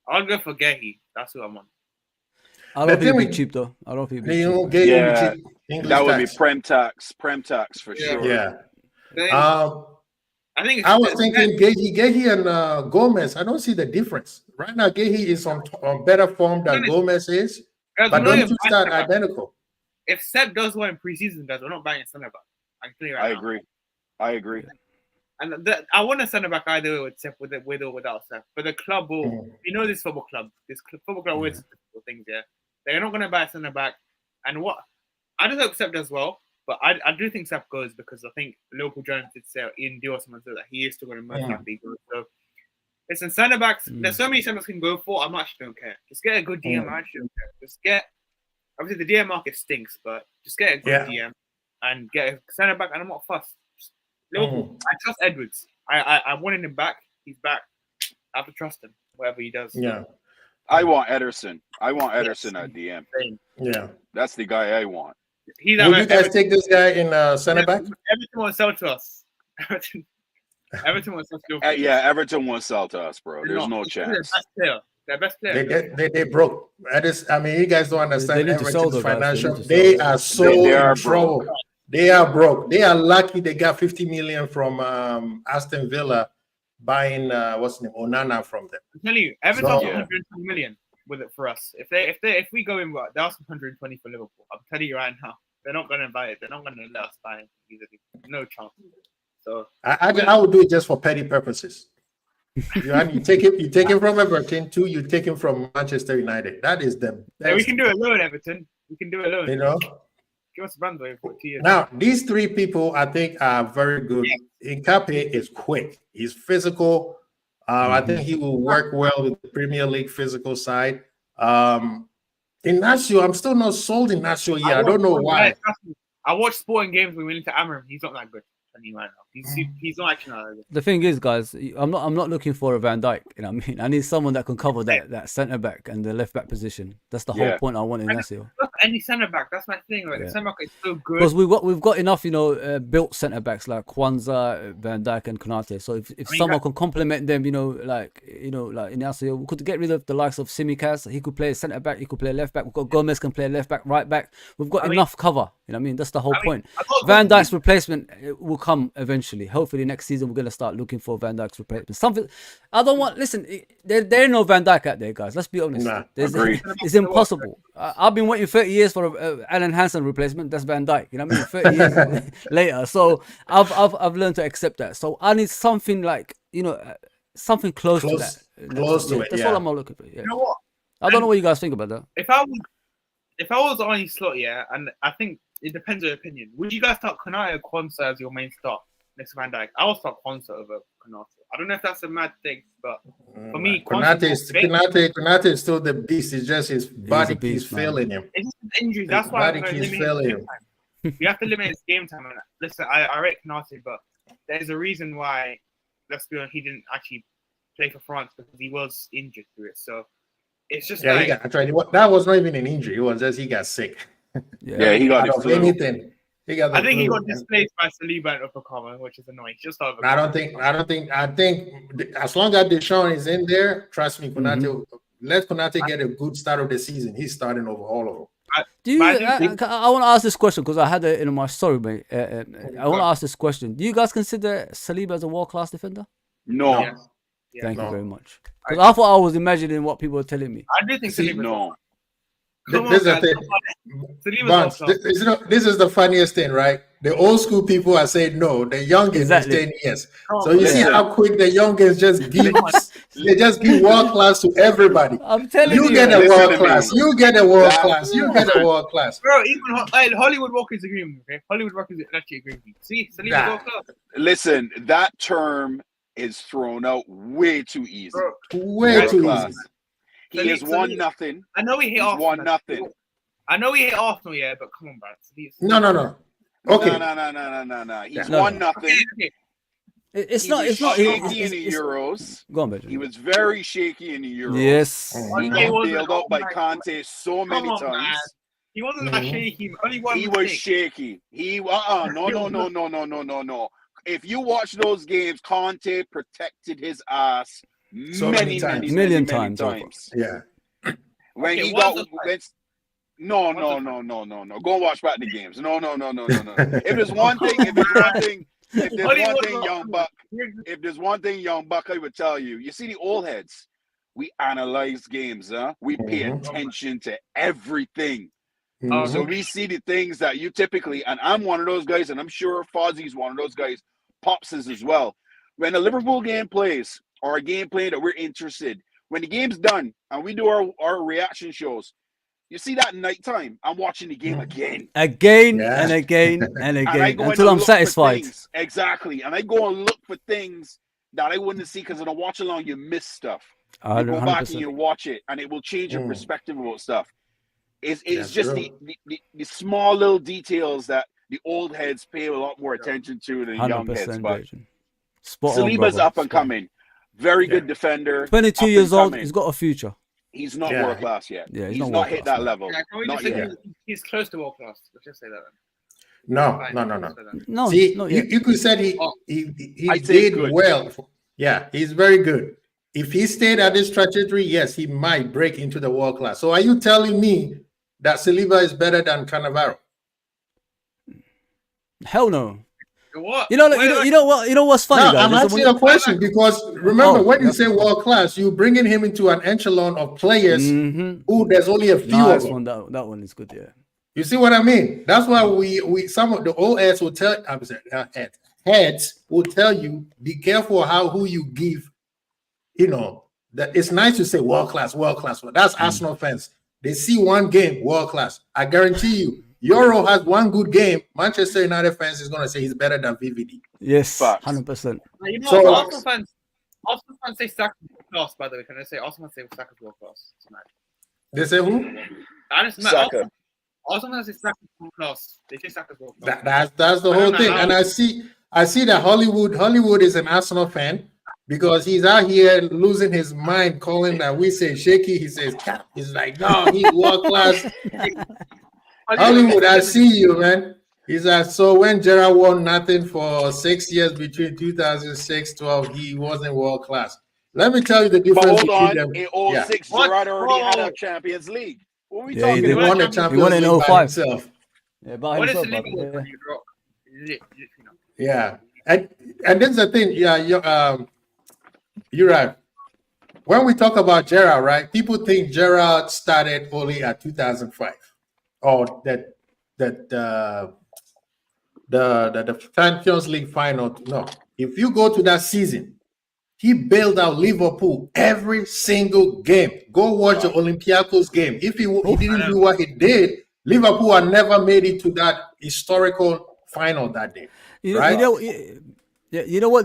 I'll go for Gehi. That's who I'm on. I don't think it'd be cheap though. I don't think it'd be cheap. Yeah, that would be prem tax for sure. Yeah. I think I was thinking Gehi and Gomez. I don't see the difference right now. Gehi is on better form than Gomez is, but don't you start identical? If Seb does what in preseason does, we're not buying a centre back. I can tell you right now. I agree. And I want a centre back either way with Seb, with or without Seb. But the club will, you know, this football club always does things. Yeah, they're not going to buy a centre back. And what I just hope Seb does well, but I do think Seb goes because I think local journalists did say Ian Dior someone said that he is still going to most likely go. So listen, centre backs. There's so many centre backs can go for. I actually don't care. Just get a good DM. I actually don't care. Just get. Obviously, the DM market stinks, but just get a good DM and get a centre back, and I'm not fussed. Liverpool, I trust Edwards. I wanted him back. He's back. I have to trust him, whatever he does. Yeah. I want Ederson. At DM. Yeah. That's the guy I want. Would you guys take this guy in centre back? Everton won't sell to us. Everton won't sell to us. Yeah, Everton won't sell to us, bro. There's no chance. Their best player. They broke. I mean, you guys don't understand Everton's financial. They are so in trouble. They are broke. They are lucky they got 50 million from Aston Villa buying what's the name, Onana from them. I'm telling you, Everton 120 million with it for us. If we go in, they're asking 120 for Liverpool. I'm telling you right now, they're not going to buy it. They're not going to let us buy it easily. No chance. So I would do it just for petty purposes. You take it from Everton. You take him from Manchester United. That is the best. Yeah, we can do it alone, Everton. We can do it alone. You know. Give us a runway for 2 years. Now, these 3 people I think are very good. Nkape is quick. He's physical. I think he will work well with the Premier League physical side. Inacio, I'm still not sold Inacio yet. I don't know why. I watched sporting games when we went to Amram. He's not that good. Right now. He's not actually not. The thing is, guys, I'm not looking for a Van Dijk. You know what I mean? I need someone that can cover that centre back and the left back position. That's the whole point I want in Inacio. Any centre back, that's my thing. Like, the centre back is so good because we've got enough, built centre backs like Kwanzaa, Van Dijk, and Konate. So if someone can complement them, like Inacio, we could get rid of the likes of Simicas. He could play centre back. He could play left back. We've got Gomez can play left back, right back. We've got enough cover. You know what I mean? That's the whole point. Van Dijk's replacement will come eventually. Hopefully next season we're gonna start looking for Van Dijk's replacement. Something I don't want. Listen, there ain't no Van Dijk out there, guys. Let's be honest. It's impossible. I've been waiting 30 years for Alan Hansen replacement. That's Van Dijk. You know what I mean? 30 years later. So I've learned to accept that. So I need something like something close to that. That's all I'm looking for. Yeah. You know what? I don't know what you guys think about that. If I was on his slot, and I think it depends on your opinion. Would you guys start Konate or Kwanzaa as your main start next to Van Dijk? I will start Kwanzaa over Konate. I don't know if that's a mad thing, but for me, Konate is still the beast. It's just his body keeps failing him. It's just injuries. That's why body keeps failing him. You have to limit his game time. And listen, I rate Konate, but there's a reason why. Let's be honest, he didn't actually play for France because he was injured through it. So it's just he got tried. That was not even an injury. It was just he got sick. He got anything. He got displaced by Saliba and Upamecano, which is annoying. Just over. I think as long as Deschamps is in there, trust me, Konate. Let Konate get a good start of the season. He's starting over all of them. Do you? But I do think- I want to ask this question because I had it in my story, mate. I want to ask this question. Do you guys consider Saliba as a world-class defender? No, Yes. Yeah. Thank you No. very much. Because I thought I was imagining what people were telling me. I do think See, Saliba's no. Come on, This is the guys. thing. Saliba's Bunch, world-class. this is the funniest thing, right? The old school people are saying no. The youngins Exactly. is saying yes. Oh, So you see listen. how quick the youngins just give. They just give world class to everybody. I'm telling you. You get a Listen world to me. class. You get a world That- class. You get a world class. Bro, even Hollywood Walker's agreeing with me, okay? Hollywood Walker's actually agreeing with me. See, Saliba's Nah. world-class. Listen, that term is thrown out way too easy. Bro, Way World too class. easy. He is Saliba- 1-0. I know he hit He's Arsenal. 1-0. I know he hit Arsenal, yeah, but come on, bro. No. Okay. No. He's No. 1-0. Okay. It's He not. was It's not. shaky in the Euros. Go on, Benjamin. He was very shaky in the Euros. Yes. Mhm. He Okay, got wasn't- bailed out by oh my Kante so many Come on, man. times. He wasn't that Mhm. shaky. Only one He was mistake. shaky. No. If you watch those games, Conte protected his ass So many times. Million many times. times. Yeah. When Okay, he what's got the fight? when, no. Go and watch back the games. No. If there's one thing, if there's one thing Young Buck I would tell you, you see the old heads, we analyze games, huh? We pay Mhm. attention to everything. Mhm. So we see the things that you typically, and I'm one of those guys, and I'm sure Fozzie's one of those guys, Pops is as well. When a Liverpool game plays, or a game play that we're interested, when the game's done and we do our reaction shows, you see that nighttime, I'm watching the game again. Again Yeah. and again and And I again go in until and I'm look for satisfied. things. Exactly. And I go and look for things that I wouldn't see because in a watch along, you miss stuff. You go back and you watch it, and it will change your perspective about stuff. It's That's just true. the small little details that the old heads pay a lot more attention to than young heads. 100%. But Benjamin. Spot on, Saliba's brother. up and Spot on. coming. Very Yeah. good defender. 22 up years and old. coming. He's got a future. He's not Yeah. world class yet. Yeah, he's not not world hit class, that man. level. Yeah, can we Not just say yet. he's close to world class? Let's just say that. No. Fine, No. let's say that. No, See, not you, yet. you could say Oh. he I'd say did good. well. Yeah, he's very good. If he stayed at this trajectory, yes, he might break into the world class. So are you telling me that Saliba is better than Cannavaro? Hell no. What? You know what's funny, No, guys? I'm Listen, asking when a question because remember Oh, when you yeah. say world class, you're bringing him into an echelon of players Mhm. who there's only a few Nice of them. one. That one is good. Yeah. You see what I mean? That's why we some of the old heads will tell. I'm saying heads will tell you be careful who you give. You know that it's nice to say world class. That's Arsenal fans. They see one game world class. I guarantee you, Euro has one good game. Manchester United fans is gonna say he's better than VVD. Yes. Facts. 100%. You know, So- Arsenal fans say Saka's world class. By the way, can I say Arsenal fans say Saka's world class tonight? They say who? I just Saka. Arsenal fans say Saka's world class. They say Saka's world class. That's the I whole don't thing. know. And I see that Hollywood is an Arsenal fan because he's out here losing his mind, calling that we say shaky. He says cap. He's like, no, he's world class. Hollywood, I see you, man. He's like, so when Gerrard won nothing for 6 years between 2006-12, he wasn't world class. Let me tell you the But difference hold between on, them. in Yeah. 06, What? Gerrard already had Whoa. a Champions League. What are we Yeah, talking he He did. about? won the He Champions won in League by 05. himself. Yeah, by What is himself, the brother. league? Yeah. You know. Yeah, and this is the thing. Yeah, you're right. When we talk about Gerrard, right? People think Gerrard started only at 2005, or that the Champions League final. No, if you go to that season, he bailed out Liverpool every single game. Go watch the Olympiacos game. If he didn't do what he did, Liverpool had never made it to that historical final that day. Right? You know what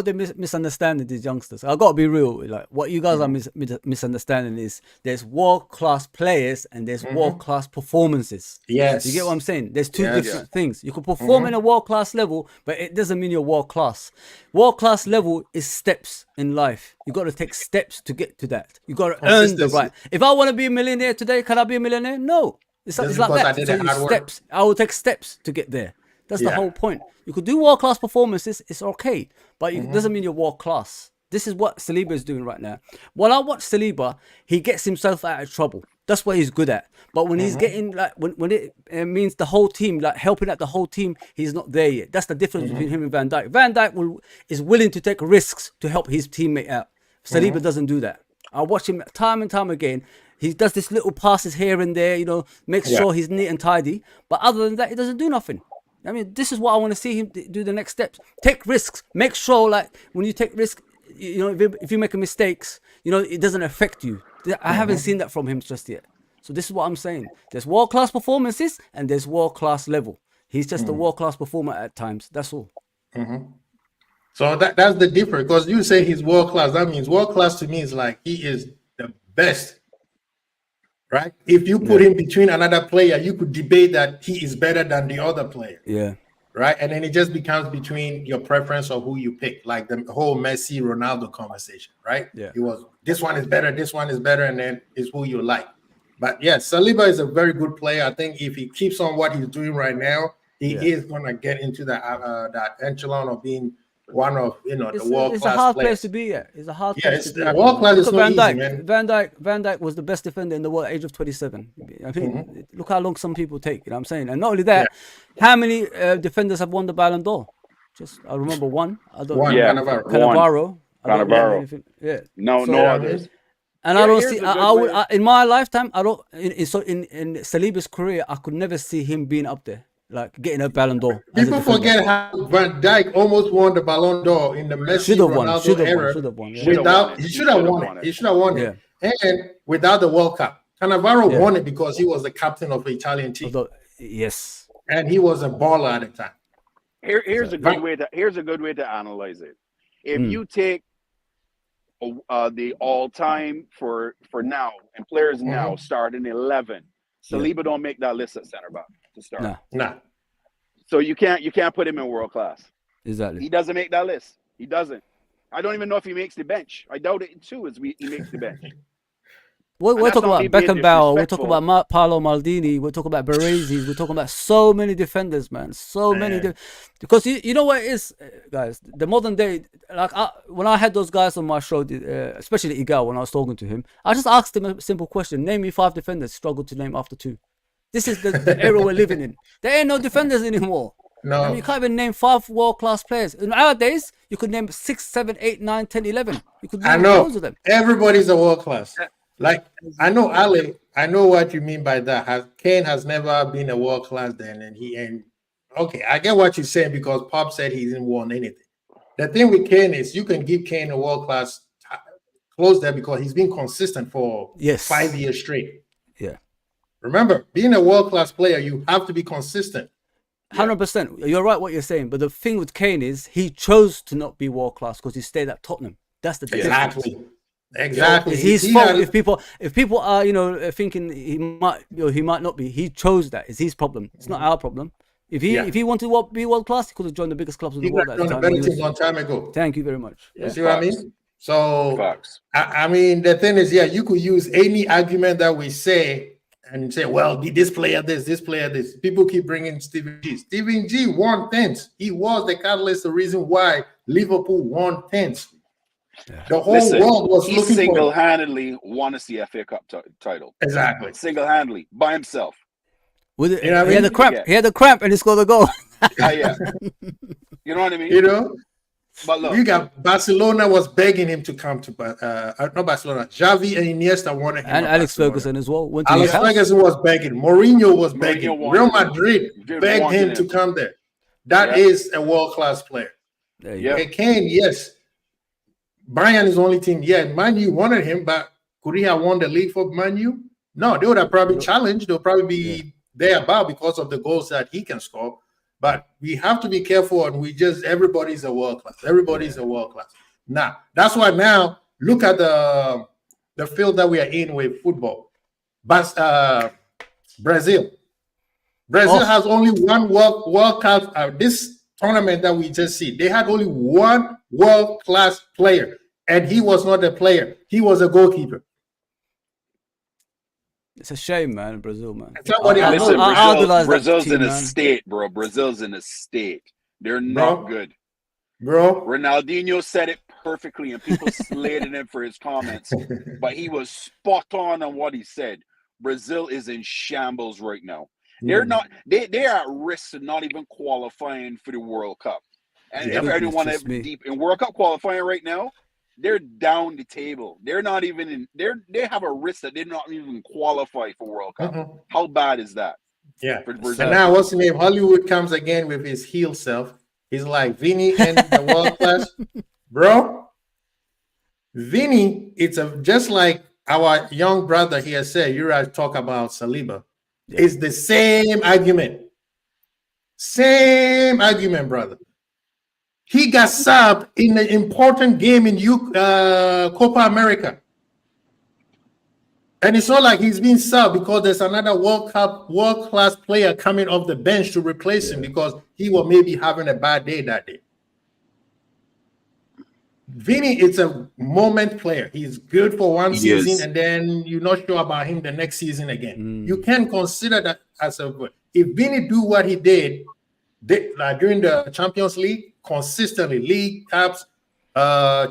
they misunderstanding, these youngsters. I gotta be real. Like what you guys are misunderstanding is there's world class players and there's world class performances. Yes. You get what I'm saying? There's two Yes. different things. You can perform in a world class level, but it doesn't mean you're world class. World class level is steps in life. You got to take steps to get to that. You got to earn the Consistency. right. If I want to be a millionaire today, can I be a millionaire? No. It's Just like because I that. did So the you hard work. steps. I will take steps to get there. That's the Yeah. whole point. You could do world class performances, it's okay, but it doesn't mean you're world class. This is what Saliba is doing right now. When I watch Saliba, he gets himself out of trouble. That's what he's good at. But when he's getting like when it means the whole team, like helping out the whole team, he's not there yet. That's the difference between him and Van Dijk. Van Dijk is willing to take risks to help his teammate out. Saliba doesn't do that. I watch him time and time again. He does this little passes here and there, makes sure he's neat and tidy. But other than that, he doesn't do nothing. I mean, this is what I want to see him do the next steps. Take risks. Make sure, like, when you take risks, if you make mistakes, it doesn't affect you. I haven't seen that from him just yet. So this is what I'm saying. There's world-class performances and there's world-class level. He's just a world-class performer at times. That's all. So that's the difference. Because you say he's world-class. That means world-class to me is like he is the best. Right? If you put him between another player, you could debate that he is better than the other player. Yeah. Right? And then it just becomes between your preference of who you pick, like the whole Messi Ronaldo conversation, right? Yeah. It was this one is better, and then it's who you like. But yeah, Saliba is a very good player. I think if he keeps on what he's doing right now, he is gonna get into that echelon of being one of the world class. It's a hard players. place to be at. It's a hard place to be at. World class is Van not Dijk. easy, man. Van Dijk was the best defender in the world at the age of 27. I mean, look how long some people take. You know what I'm saying? And not only that, how many defenders have won the Ballon d'Or? I remember one. I don't know. Yeah, Cannavaro. Cannavaro. Yeah. No others. And I don't see. I would in my lifetime. I don't. In Saliba's career, I could never see him being up there, like getting a Ballon d'Or. People forget how Van Dijk almost won the Ballon d'Or in the Messi Ronaldo era. He should have won it. He should have won it. And without the World Cup, Cannavaro won it because he was the captain of the Italian team. Yes. And he was a baller at the time. Here's a good way to analyze it. If you take the all-time for now and players now starting 11, Saliba don't make that list at center back to start. Nah. So you can't put him in world class. Exactly. He doesn't make that list. He doesn't. I don't even know if he makes the bench. I doubt it too. He makes the bench. We're talking about Beckenbauer. We're talking about Paolo Maldini. We're talking about Baresi. We're talking about so many defenders, man. So many. Because you know what it is, guys? The modern day, like when I had those guys on my show, especially Igal, when I was talking to him, I just asked him a simple question. Name me 5 defenders. Struggled to name after 2. This is the era we're living in. There ain't no defenders anymore. No. I mean, you can't even name 5 world-class players. Nowadays, you could name 6, 7, 8, 9, 10, 11. You could name those of them. Everybody's a world-class. Like, I know, Ali, I know what you mean by that. Kane has never been a world-class then, and okay, I get what you're saying because Pop said he didn't want anything. The thing with Kane is you can give Kane a world-class close there because he's been consistent for 5 years straight. Yeah. Remember, being a world-class player, you have to be consistent. 100%. You're right what you're saying, but the thing with Kane is he chose to not be world-class because he stayed at Tottenham. That's the difference. Exactly. It's his fault if people are thinking he might not be. He chose that. It's his problem. It's not our problem. If he wanted to be world class, he could have joined the biggest clubs in the world at the time. Better team long time ago. Thank you very much. You see what I mean? So I mean the thing is, you could use any argument that we say and say, well, this player this player this. People keep bringing Steven G. Steven G won things. He was the catalyst, the reason why Liverpool won things. The whole world was looking for him. He single-handedly won a CFA Cup title. Exactly. Single-handedly, by himself. He had a cramp. He had a cramp and he scored a goal. Yeah. You know what I mean? But look, you got Barcelona was begging him to come to not Barcelona. Xavi and Iniesta wanted him. And Alex Ferguson as well. Alex Ferguson was begging. Mourinho was begging. Real Madrid begged him to come there. That is a world-class player. And Kane, yes. Bayern is the only team. Man U wanted him, but could he have won the league for Man U? No, they would have probably challenged. They'll probably be there about because of the goals that he can score. But we have to be careful, and everybody's a world class. Everybody's a world class. Now, that's why now look at the field that we are in with football. But Brazil has only one World Cup. This tournament that we just see, they had only one world-class player, and he was not a player. He was a goalkeeper. It's a shame, man, Brazil, man. Brazil's in a state, bro. Brazil's in a state. They're not good. Bro. Ronaldinho said it perfectly, and people slated him for his comments, but he was spot on what he said. Brazil is in shambles right now. They're not. They are at risk of not even qualifying for the World Cup. And if anyone is deep in World Cup qualifying right now, they're down the table. They're not even in. They have a risk that they're not even qualify for World Cup. How bad is that? Yeah. And now what's the name? Hollywood comes again with his heel self. He's like Vinny and the world class, bro. Vinny, it's just like our young brother here said. You guys talk about Saliba. Yeah. It's the same argument. Same argument, brother. He got subbed in an important game in Copa America. And it's not like he's being subbed because there's another world-class player coming off the bench to replace him because he was maybe having a bad day that day. Vinny is a moment player. He's good for one season, and then you're not sure about him the next season again. You can consider that as if Vinny do what he did like during the Champions League, consistently, League Cups,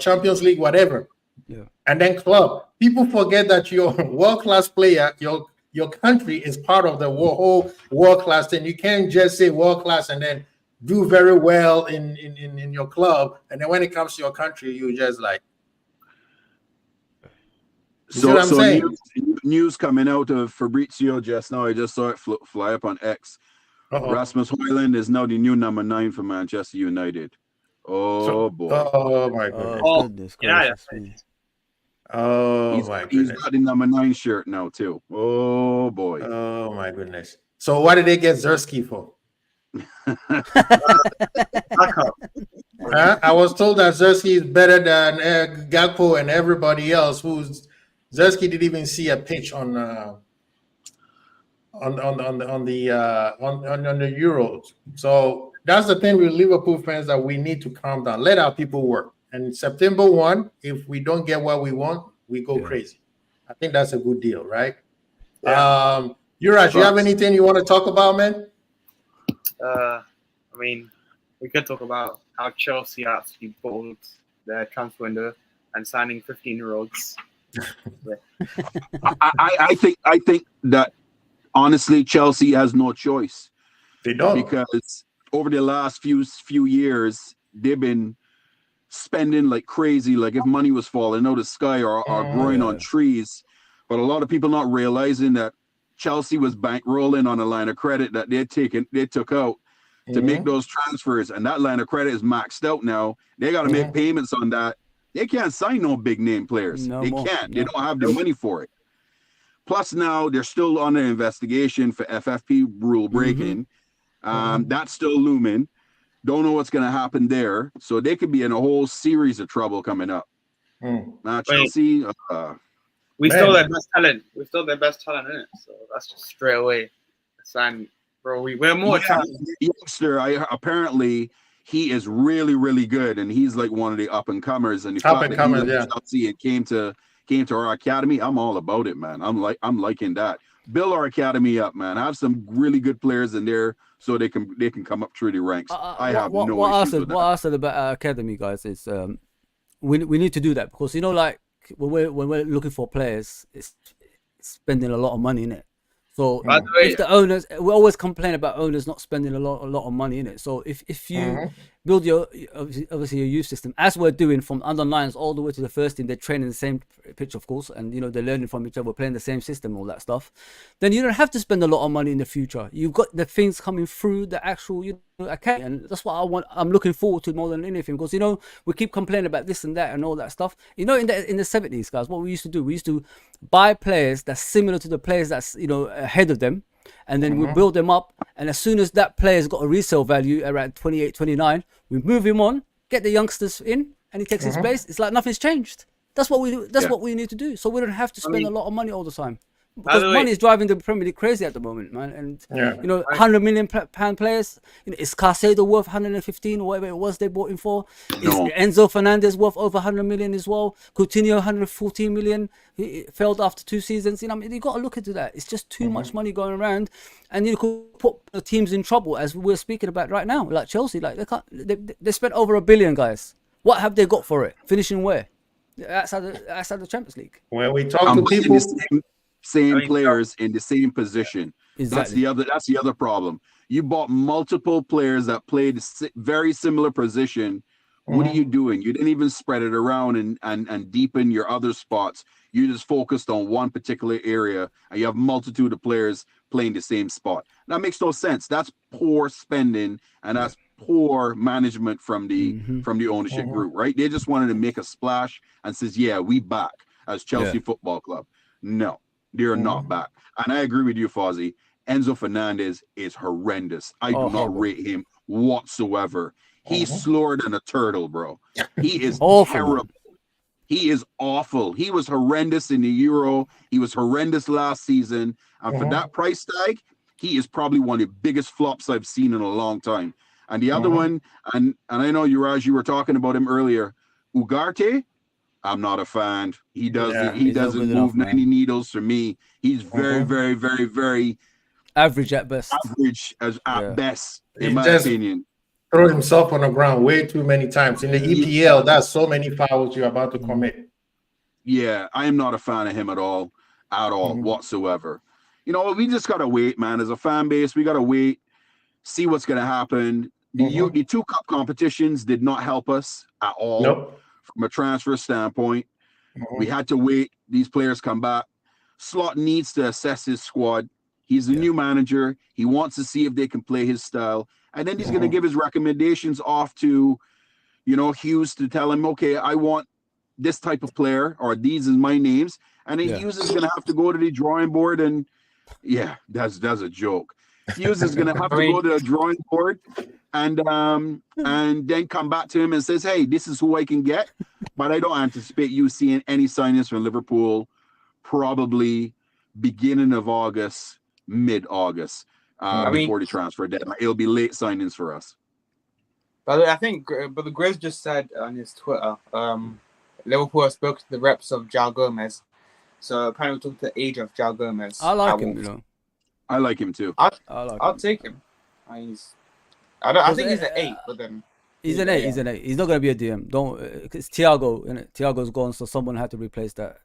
Champions League, whatever. Yeah. And then club. People forget that you're a world-class player. Your country is part of the whole world-class thing. You can't just say world-class and then do very well in your club. And then when it comes to your country, you just like. So news coming out of Fabrizio just now. I just saw it fly up on X. Rasmus Højlund is now the new number 9 for Manchester United. Boy. Oh, my goodness. He's got the number 9 shirt now too. Oh boy. Oh my goodness. So what did they get Zersky for? I was told that Zersky is better than Gakpo and everybody else. Zersky didn't even see a pitch on the Euros. So that's the thing with Liverpool fans, that we need to calm down. Let our people work. And September 1, if we don't get what we want, we go crazy. I think that's a good deal, right? Yeah. Uraj, you have anything you want to talk about, man? I mean, we could talk about how Chelsea actually bought their transfer window and signing 15-year-olds. I think that honestly, Chelsea has no choice. They don't, because over the last few years, they've been spending like crazy, like if money was falling out of the sky or growing on trees. But a lot of people not realizing that Chelsea was bankrolling on a line of credit that they took out to make those transfers, and that line of credit is maxed out now. They got to make payments on that. They can't sign no big name players. They can't. They don't have the money for it. Plus now they're still under investigation for FFP rule breaking. That's still looming. Don't know what's going to happen there. So they could be in a whole series of trouble coming up. Chelsea, we stole their best talent. We stole their best talent in it. So that's just straight away a sign, bro. We're more talented. Youngster, apparently he is really, really good, and he's like one of the up and comers. And Chelsea and came to our academy. I'm all about it, man. I'm liking that. Build our academy up, man. Have some really good players in there so they can come up through the ranks. What I said about our academy, guys, is we need to do that, because like when we're looking for players, it's spending a lot of money in it. So if the owners, we always complain about owners not spending a lot of money in it. So if you build your obviously your youth system, as we're doing from under 9s all the way to the first team, they're training the same pitch, of course, and they're learning from each other, playing the same system, all that stuff. Then you don't have to spend a lot of money in the future. You've got the things coming through the actual academy, and that's what I'm looking forward to more than anything, because we keep complaining about this and that and all that stuff. In the 70s, guys, what we used to do, we used to buy players that's similar to the players that's ahead of them, and then we build them up, and as soon as that player's got a resale value around 28, 29, we move him on, get the youngsters in, and he takes his place. It's like nothing's changed. That's what we do. That's what we need to do, so we don't have to spend a lot of money all the time. Because money is driving the Premier League crazy at the moment, man. And 100 million pound players. Is Caicedo worth 115 or whatever it was they bought him for? Is Enzo Fernandez worth over 100 million as well? Coutinho 114 million. He failed after 2 seasons. You got to look into that. It's just too much money going around, and you could put the teams in trouble, as we're speaking about right now, like Chelsea. Like they spent over $1 billion, guys. What have they got for it? Finishing where? Outside the Champions League. When we talk to people. same players in the same position. Exactly. That's the other problem. You bought multiple players that played very similar position. What are you doing? You didn't even spread it around and deepen your other spots. You just focused on one particular area, and you have multitude of players playing the same spot. That makes no sense. That's poor spending, and that's poor management from the ownership group, right? They just wanted to make a splash and says, yeah, we back as Chelsea Football Club. No, they're not back. And I agree with you, Fozzie. Enzo Fernandez is horrendous. I do not rate him whatsoever. He's slower than a turtle, bro. He is terrible. He is awful. He was horrendous in the Euro. He was horrendous last season. And for that price tag, he is probably one of the biggest flops I've seen in a long time. And the other one, and I know Uraj, you were talking about him earlier, Ugarte, I'm not a fan. He doesn't move 90 needles for me. He's very, very, very, very average at best. Average at best, in my opinion. Throw himself on the ground way too many times. In the EPL, that's so many fouls you're about to commit. Yeah, I am not a fan of him at all whatsoever. You know, we just gotta wait, man. As a fan base, we gotta wait, see what's gonna happen. The two cup competitions did not help us at all from a transfer standpoint. We had to wait. These players come back. Slot needs to assess his squad. He's a new manager. He wants to see if they can play his style. And then he's going to give his recommendations off to, you know, Hughes to tell him, okay, I want this type of player, or these is my names. And then Hughes is going to have to go to the drawing board and, that's a joke. Hughes is going to have to go to the drawing board and then come back to him and says, hey, this is who I can get. But I don't anticipate you seeing any signings from Liverpool probably beginning of August, mid-August. Before the transfer deadline. It'll be late signings for us. But I think, but the Grizz just said on his Twitter, Liverpool has spoken to the reps of João Gomez. So apparently we're talking to the age of João Gomez. I like him, you know. I like him too. I'll take him. I think he's an 8, but then he's an 8. He's an 8. He's not going to be a DM. It's Thiago, innit? Thiago's gone, so someone had to replace that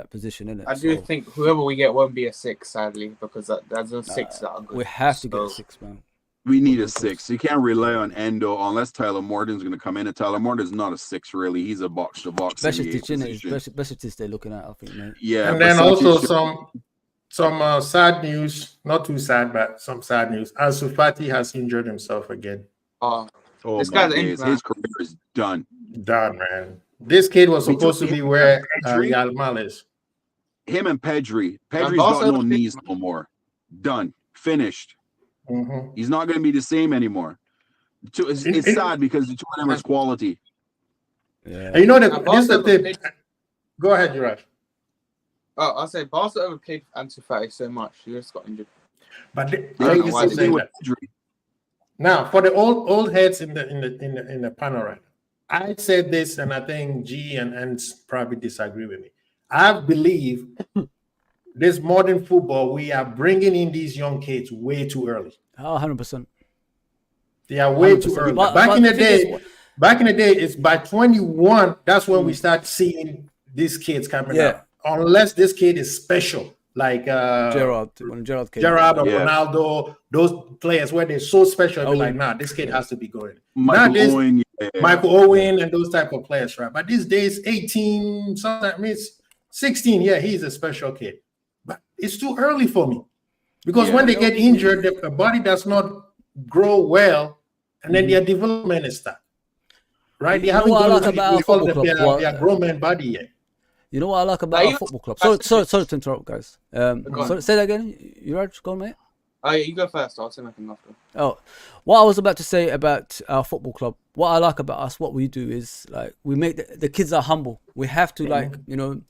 position, innit? I do think whoever we get won't be a 6, sadly, because there's no 6 that are good. We have to get a 6, man. We need a 6. You can't rely on Endo unless Tyler Morton's going to come in. And Tyler Morton's not a 6, really. He's a box-to-box. Besiktas they're looking at, I think, mate. Yeah. And then also some sad news. Not too sad, but some sad news. Ansu Fati has injured himself again. This guy's his career is done. Done, man. This kid was supposed to be where Yalmal is. Him and Pedri's got no knees no more. Done. Finished. He's not going to be the same anymore. It's sad because the two of them is quality. Yeah. And you know that this is the thing. Go ahead, Juraj. I'll say Barca overplayed Ansu Fati so much. He just got injured. But now, for the old heads in the panel, right? I said this, and I think G and Ents probably disagree with me. I believe this modern football, we are bringing in these young kids way too early. 100%. They are way too early. Back in the day, it's by 21. That's when we start seeing these kids coming out. Unless this kid is special. Like Gerard or Ronaldo, those players where they're so special, they're like, nah, this kid has to be going. Michael Owen and those type of players, right? But these days, 18, sometimes 16, he's a special kid. But it's too early for me. Because when they get injured, the body does not grow well, and then their development is stuck. Right? They haven't gone their grown man body yet. You know what I like about our football club? Sorry to interrupt, guys. Say that again. You're right, go on, mate. Oh, yeah, you go first. I'll say my thing after. Oh, what I was about to say about our football club, what I like about us, what we do is, like, we make the kids are humble. We have to, like, you know,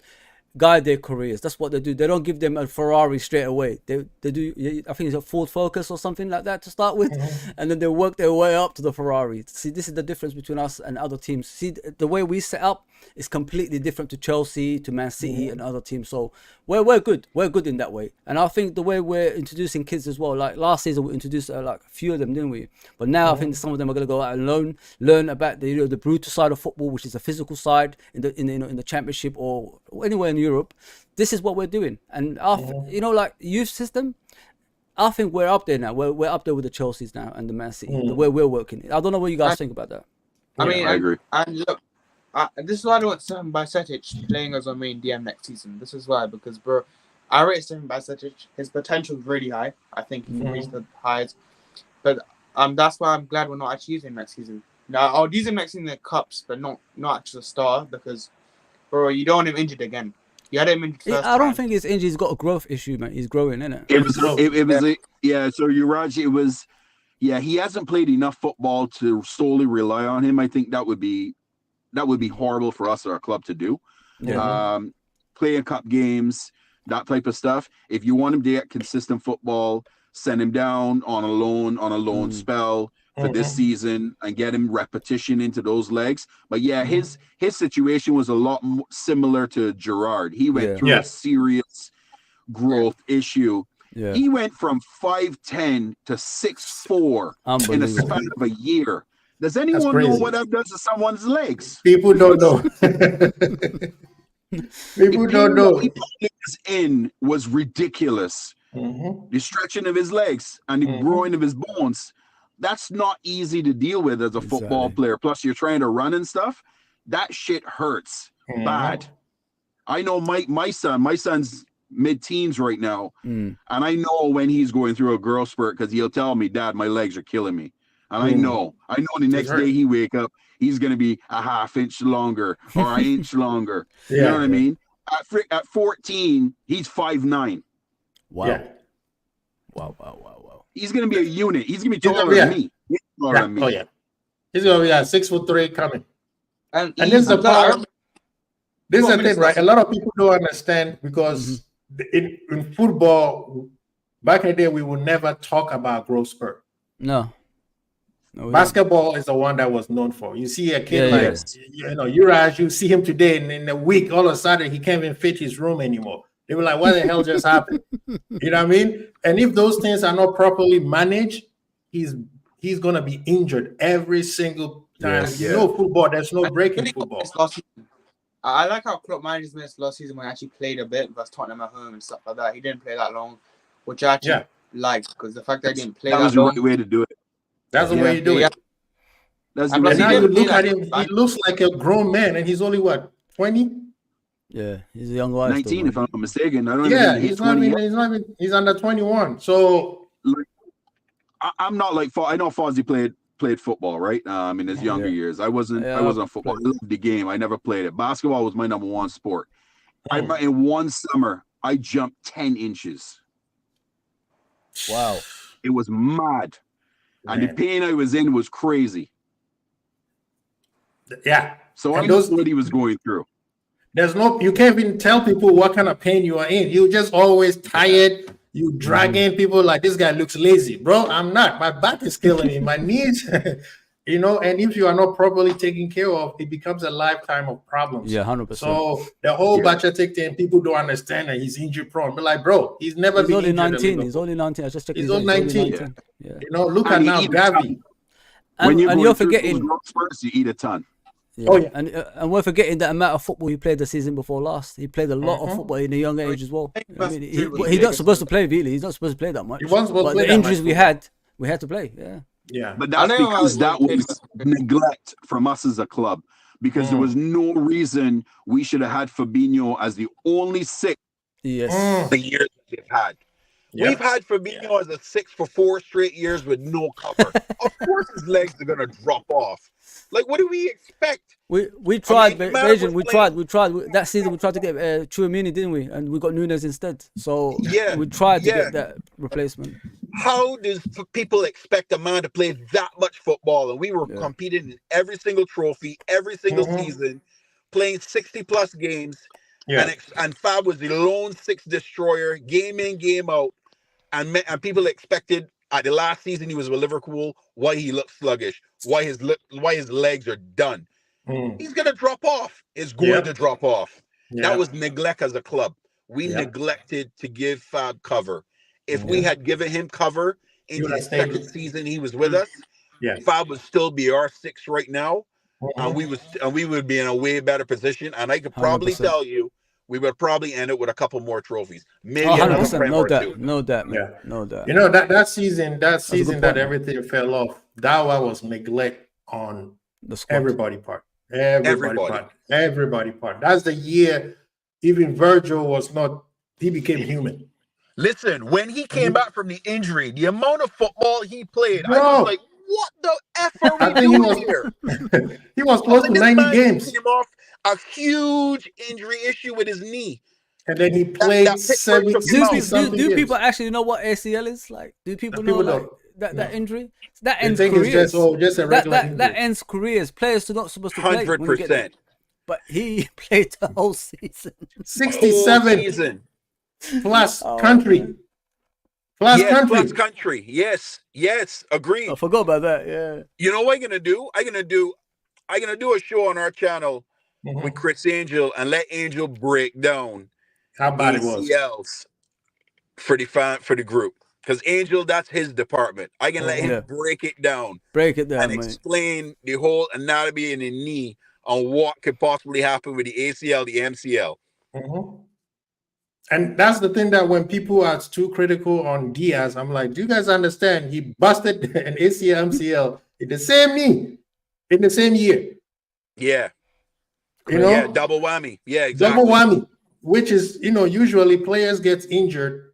guide their careers. That's what they do. They don't give them a Ferrari straight away. They do, I think it's a Ford Focus or something like that to start with, and then they work their way up to the Ferrari. See, this is the difference between us and other teams. See, the way we set up is completely different to Chelsea, to Man City, and other teams. So we're good. We're good in that way. And I think the way we're introducing kids as well, like last season we introduced like a few of them, didn't we? But now I think some of them are going to go out and learn about the the brutal side of football, which is the physical side in the Championship or anywhere in Europe. this is what we're doing. And you know, like youth system, I think we're up there now. We're up there with the Chelseas now and the Man City. The way we're working. I don't know what you guys think about that. I mean, I agree. And look, this is why I don't want Sam Bajcetic playing as our main DM next season. This is why, because bro, I rate Sam Bajcetic. His potential is really high. I think he can reach the highs. But that's why I'm glad we're not actually using him next season. Now I'll use him next season in the cups, but not actually a star, because bro, you don't want him injured again. You had him injured first I don't think he's injured. He's got a growth issue, man. He's growing, isn't it? It was so Uraj, it was, he hasn't played enough football to solely rely on him. I think that would be horrible for us or our club to do. Yeah. Playing cup games, that type of stuff. If you want him to get consistent football, send him down on a loan spell for this season and get him repetition into those legs. But his situation was a lot similar to Gerrard. He went through a serious growth issue. Yeah. He went from 5'10" to 6'4" in a span of a year. Does anyone know what that does to someone's legs? People don't know. People don't know. He was in was ridiculous. The stretching of his legs and the growing of his bones. That's not easy to deal with as a football player. Plus, you're trying to run and stuff. That shit hurts bad. I know my son's mid-teens right now, and I know when he's going through a growth spurt because he'll tell me, "Dad, my legs are killing me." And I know the next day he wake up, he's going to be a half inch longer or an inch longer. You know what I mean? At 14, he's 5'9". Wow. Yeah. Wow. He's going to be a unit. He's going to be taller than me. He's taller than me. Oh, yeah. He's going to be 6'3" coming. And this is the part. This is the thing, right? A lot of people don't understand because in football, back in the day, we would never talk about growth spurt. No. Basketball is the one that was known for. You see a kid Uraj, you see him today, and in a week, all of a sudden, he can't even fit his room anymore. They were like, what the hell just happened? You know what I mean? And if those things are not properly managed, he's going to be injured every single time. Football, there's no break in football. I like how Klopp managed this last season when he actually played a bit versus Tottenham at home and stuff like that. He didn't play that long, which I actually liked, because the fact that he didn't play that long. That was the right way to do it. That's the way you do it. And now you look at him, he looks like a grown man, and he's only, 20? Yeah, he's a young guy. 19, if I'm not mistaken. He's under 21. So I'm not like, I know Fozzie played football, right? In his younger years. I wasn't football. I loved the game. I never played it. Basketball was my number one sport. In one summer, I jumped 10 inches. Wow. It was mad. And the pain I was in was crazy. Yeah. So I know what he was going through. You can't even tell people what kind of pain you are in. You're just always tired. You dragging people like, this guy looks lazy. Bro, I'm not. My back is killing me. My knees, and if you are not properly taken care of, it becomes a lifetime of problems. Yeah, 100%. So the whole Bajcetic thing, people don't understand that he's injury prone. But like, bro, he's never been only injured. 19. He's only 19. I just checked. He's only 19. Yeah. Look at now, Gavi. And you're forgetting spurts, you eat a ton. Yeah. Oh yeah, and we're forgetting the amount of football he played the season before last. He played a lot of football in a young age as well. I mean, he's not supposed to play, really. He's not supposed to play that much. But the injuries we had to play. Yeah. But that's because that was neglect from us as a club. Because there was no reason we should have had Fabinho as the only six the years we've had. Yep. We've had Fabinho as a 6 for 4 straight years with no cover. Of course his legs are going to drop off. Like, what do we expect? We tried, we tried. That season we tried to get Tchouaméni, didn't we? And we got Nunes instead. So we tried to get that replacement. How does people expect a man to play that much football? And we were competing in every single trophy, every single season, playing 60-plus games. Yeah. And Fab was the lone six destroyer, game in, game out. And people expected at the last season he was with Liverpool, why he looked sluggish, why his legs are done. He's gonna drop off. It's going to drop off. That was neglect as a club. We neglected to give Fab cover. If we had given him cover into the second season he was with us, Fab would still be our 6 right now, and we would be in a way better position. And I could probably 100%. Tell you, we would probably end up with a couple more trophies. Maybe 100%. No or doubt. two. No doubt, man. Yeah. No doubt. You know, that season a good that point, man. everything fell off, that was neglect on The squad. everybody part. Everybody part. That's the year even Virgil was not, he became human. Listen, when he came back from the injury, the amount of football he played, I Bro. was like, what the F are we I think doing here? he was close to This 90 man games. came off a huge injury issue with his knee. And then he played Pittsburgh took him out. 70 something Do years. people actually know what ACL is? Like, do people know like, that injury? That ends think careers. it's just a regular injury. That ends careers. Players are not supposed to play. 100%. But he played the whole season. 67 season. plus country. Plus country. Yes. Agreed. I forgot about that. Yeah. You know what I'm gonna do? I'm gonna do a show on our channel with Chris Angel and let Angel break down how bad it was for the group. Because Angel, that's his department. I can let him break it down. And explain the whole anatomy in the knee on what could possibly happen with the ACL, the MCL. And that's the thing, that when people are too critical on Diaz, I'm like, do you guys understand? He busted an ACL, MCL in the same knee, in the same year. Yeah. You know? Yeah, double whammy. Yeah, exactly. Double whammy, which is, usually players get injured,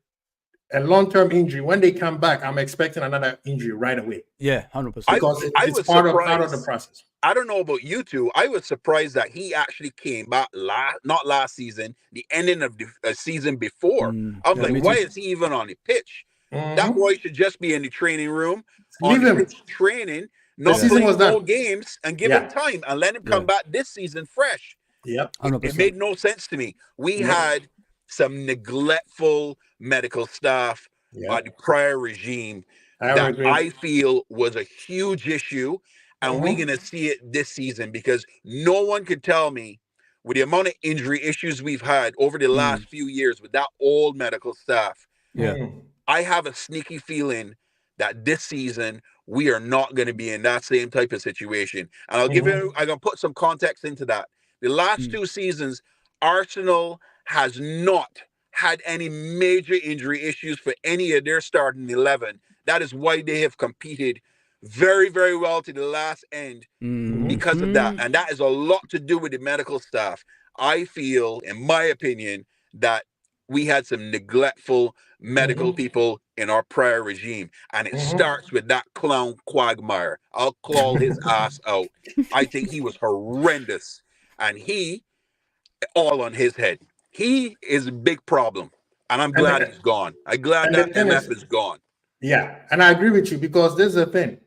a long-term injury. When they come back, I'm expecting another injury right away. Yeah, 100%. Because it's part of the process. I don't know about you two. I was surprised that he actually came back not last season, the ending of the season before. I was like, why is he even on the pitch? That boy should just be in the training room, training, not playing no games, and give him time and let him come back this season fresh. Yep. It made no sense to me. We had some neglectful medical staff by the prior regime that I feel was a huge issue. And we're going to see it this season, because no one could tell me, with the amount of injury issues we've had over the last few years with that old medical staff, I have a sneaky feeling that this season we are not going to be in that same type of situation. And I'm going to put some context into that. The last 2 seasons, Arsenal has not had any major injury issues for any of their starting 11. That is why they have competed very, very well to the last end because of that. And that is a lot to do with the medical staff. I feel, in my opinion, that we had some neglectful medical people in our prior regime. And it starts with that clown Quagmire. I'll claw his ass out. I think he was horrendous. And he, all on his head. He is a big problem. And I'm glad he's gone. I'm glad that MF is gone. Yeah, and I agree with you, because this is the thing.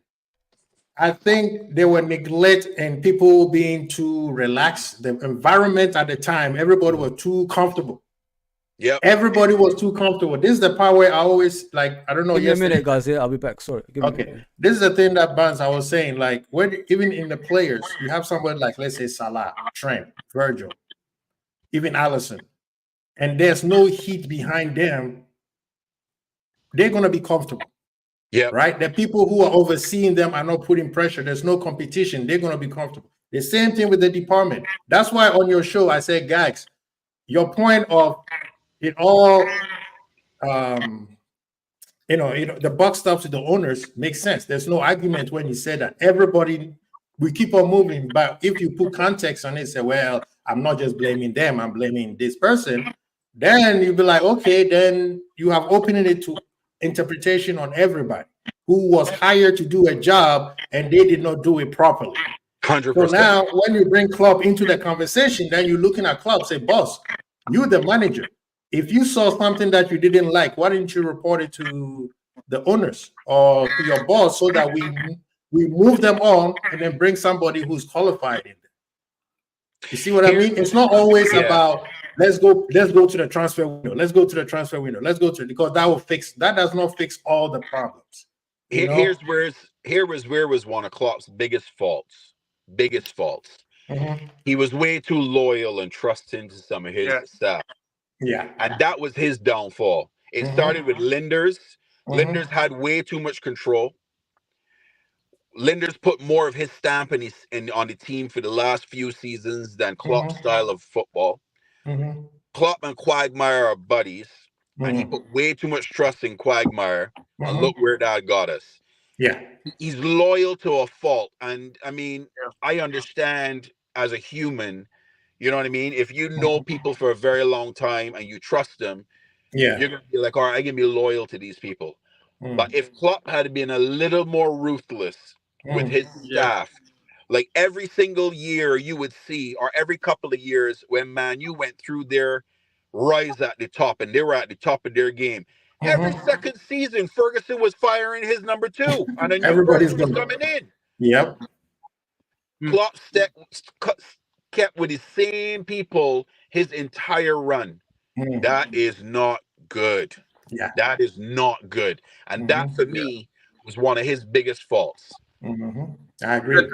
I think there were neglect and people being too relaxed. The environment at the time, everybody was too comfortable. Yeah, everybody was too comfortable. This is the part where I always, like, I don't know. Give me a minute, guys. Yeah, I'll be back. Sorry. This is the thing that Barnes, I was saying, like, when even in the players, you have somebody like, let's say, Salah, Trent, Virgil, even Allison, and there's no heat behind them. They're gonna be comfortable. Yeah. Right. The people who are overseeing them are not putting pressure. There's no competition. They're gonna be comfortable. The same thing with the department. That's why on your show I said, guys, your point of it all, the buck stops with the owners makes sense. There's no argument when you say that. Everybody, we keep on moving, but if you put context on it, say, well, I'm not just blaming them, I'm blaming this person, then you'll be like, okay, then you have opened it to interpretation on everybody who was hired to do a job and they did not do it properly. 100%. So now when you bring Klopp into the conversation, then you're looking at Klopp, say, boss, you're the manager. If you saw something that you didn't like, why didn't you report it to the owners or to your boss so that we move them on and then bring somebody who's qualified in there? You see what I mean? It's not always about let's go to the transfer window. Let's go to the transfer window. Let's go to it, because that does not fix all the problems. Here was one of Klopp's biggest faults. He was way too loyal and trusting to some of his staff. Yeah. And that was his downfall. It started with Linders. Linders had way too much control. Linders put more of his stamp on the team for the last few seasons than Klopp's style of football. Klopp and Quagmire are buddies, and he put way too much trust in Quagmire, and look where that got us. Yeah. He's loyal to a fault, and I mean, I understand as a human, you know what I mean? If you know people for a very long time and you trust them, Yeah. you're gonna be like, all right, I'm gonna be loyal to these people. But if Klopp had been a little more ruthless with his staff, like every single year you would see, or every couple of years when Man U went through their rise at the top and they were at the top of their game. Every second season, Ferguson was firing his number 2 and a new Everybody's person was gonna. coming in. Yep. Klopp kept with the same people his entire run. That is not good. Yeah. That is not good. And that, for me, was one of his biggest faults. I agree.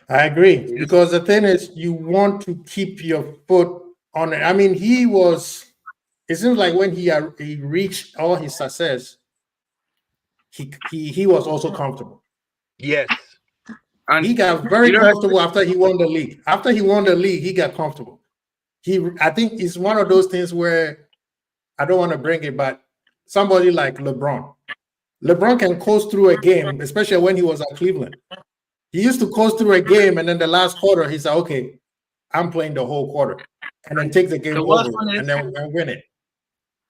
I agree. Because the thing is, you want to keep your foot on it. I mean, it seems like when he reached all his success, he was also comfortable. Yes. And he got very comfortable after he won the league. After he won the league, he got comfortable. I think it's one of those things where I don't want to bring it, but somebody like LeBron can coast through a game, especially when he was at Cleveland. He used to coast through a game, and then the last quarter, he said, "Okay, I'm playing the whole quarter," and then take the game over and then win it.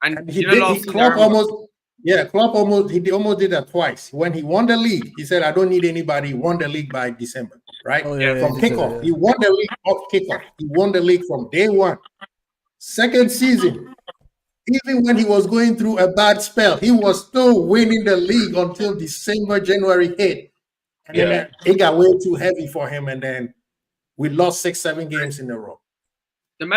And he did. Klopp almost did that twice. When he won the league, he said, "I don't need anybody." He won the league by December, right? From kickoff, he won the league off kickoff. He won the league from day one. Second season, even when he was going through a bad spell, he was still winning the league until December, January hit. And then it got way too heavy for him. And then we lost 6-7 games in a row. Go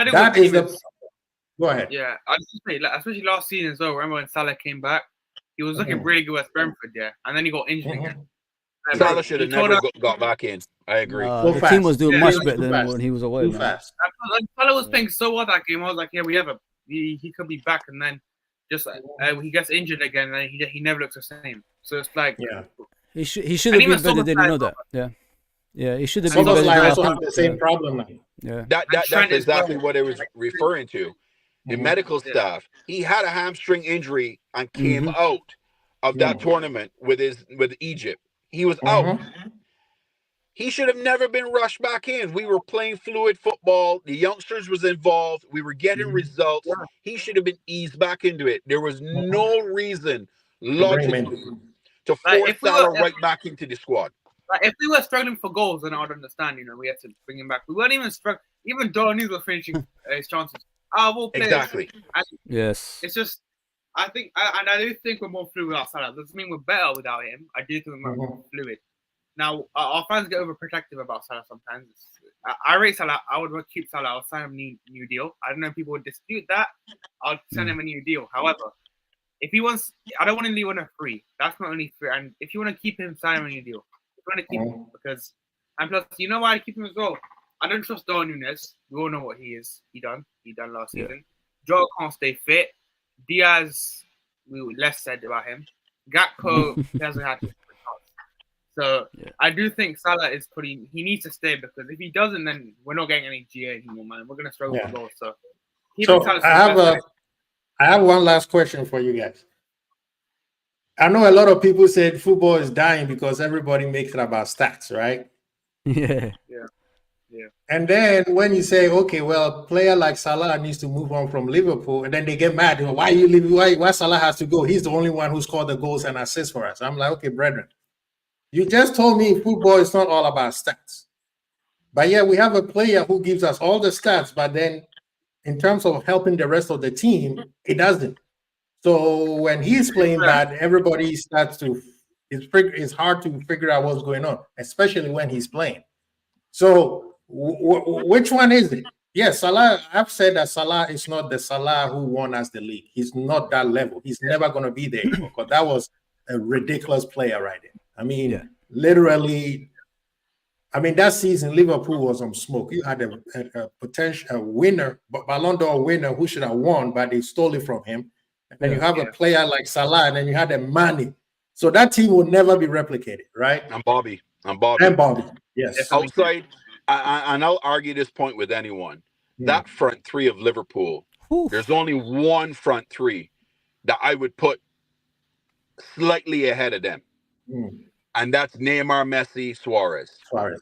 ahead. Yeah, I just say, especially last season as well. Remember when Salah came back? He was looking really good at Brentford, and then he got injured again. Salah should have never got back in. I agree. The team was doing much better than when he was away. Too fast. Salah was playing so well that game. I was like, yeah, he could be back, and then just he gets injured again, and he never looks the same. So it's like, he should have been better than you know that. Yeah, he should have been better. I also have the same problem now. Yeah, that's exactly what I was referring to. The medical staff. He had a hamstring injury and came out of that tournament with Egypt. He was out. He should have never been rushed back in. We were playing fluid football. The youngsters was involved. We were getting results. He should have been eased back into it. There was no reason logically to force Salah right back into the squad. Like if we were struggling for goals, then I would understand. We had to bring him back. We weren't even struggling. Even Darnell was finishing his chances. Exactly. Yes. It's just, I think, and I do think we're more fluid without Salah. Doesn't mean we're better without him. I do think we're more fluid. Now, our fans get overprotective about Salah sometimes. I rate Salah. I would keep Salah. I'll sign him a new deal. I don't know if people would dispute that. I'll send him a new deal. However, if he wants, I don't want to leave on a free. That's not only free. And if you want to keep him, sign him a new deal. If you want to keep him, because, and plus, you know why I keep him as well? I don't trust Darwin Núñez. We all know what he is. He done last season. Joe can't stay fit. Diaz, less said about him. Gakpo hasn't had to. So I do think Salah is he needs to stay, because if he doesn't, then we're not getting any GA anymore, man. We're gonna struggle for goals. So I have one last question for you guys. I know a lot of people said football is dying because everybody makes it about stats, right? Yeah. And then when you say, okay, well, a player like Salah needs to move on from Liverpool, and then they get mad. Why you leaving? Why Salah has to go? He's the only one who scored the goals and assists for us. I'm like, okay, brethren, you just told me football is not all about stats. But yeah, we have a player who gives us all the stats, but then in terms of helping the rest of the team, it doesn't. So when he's playing bad, everybody starts to, it's hard to figure out what's going on, especially when he's playing. So which one is it? Yes, Salah. I've said that Salah is not the Salah who won us the league. He's not that level. He's never going to be there because that was a ridiculous player right there. I mean, literally. I mean, that season Liverpool was on smoke. You had a potential winner, Ballon d'Or winner who should have won, but they stole it from him. And then you have a player like Salah, and then you had a Mane. So that team will never be replicated, right? And Bobby. Yes. Outside, and I'll argue this point with anyone. that front three of Liverpool, there's only one front three that I would put slightly ahead of them. And that's Neymar, Messi, Suarez.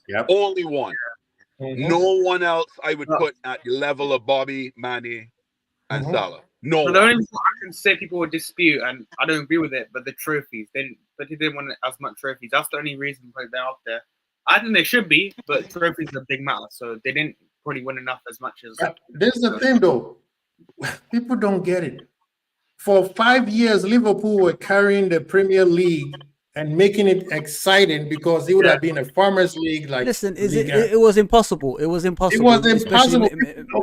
Yep. Only one. No one else I would put at the level of Bobby, Manny, and Salah. No one. The only thing I can say people would dispute, and I don't agree with it, but the trophies. They didn't want as much trophies. That's the only reason why they're up there. I think they should be, but trophies are a big matter. So they didn't probably win enough as much as. This is the thing, though. People don't get it. For 5 years, Liverpool were carrying the Premier League and making it exciting because it would have been a Farmers League. Like, listen, it was impossible. It was impossible. It was impossible.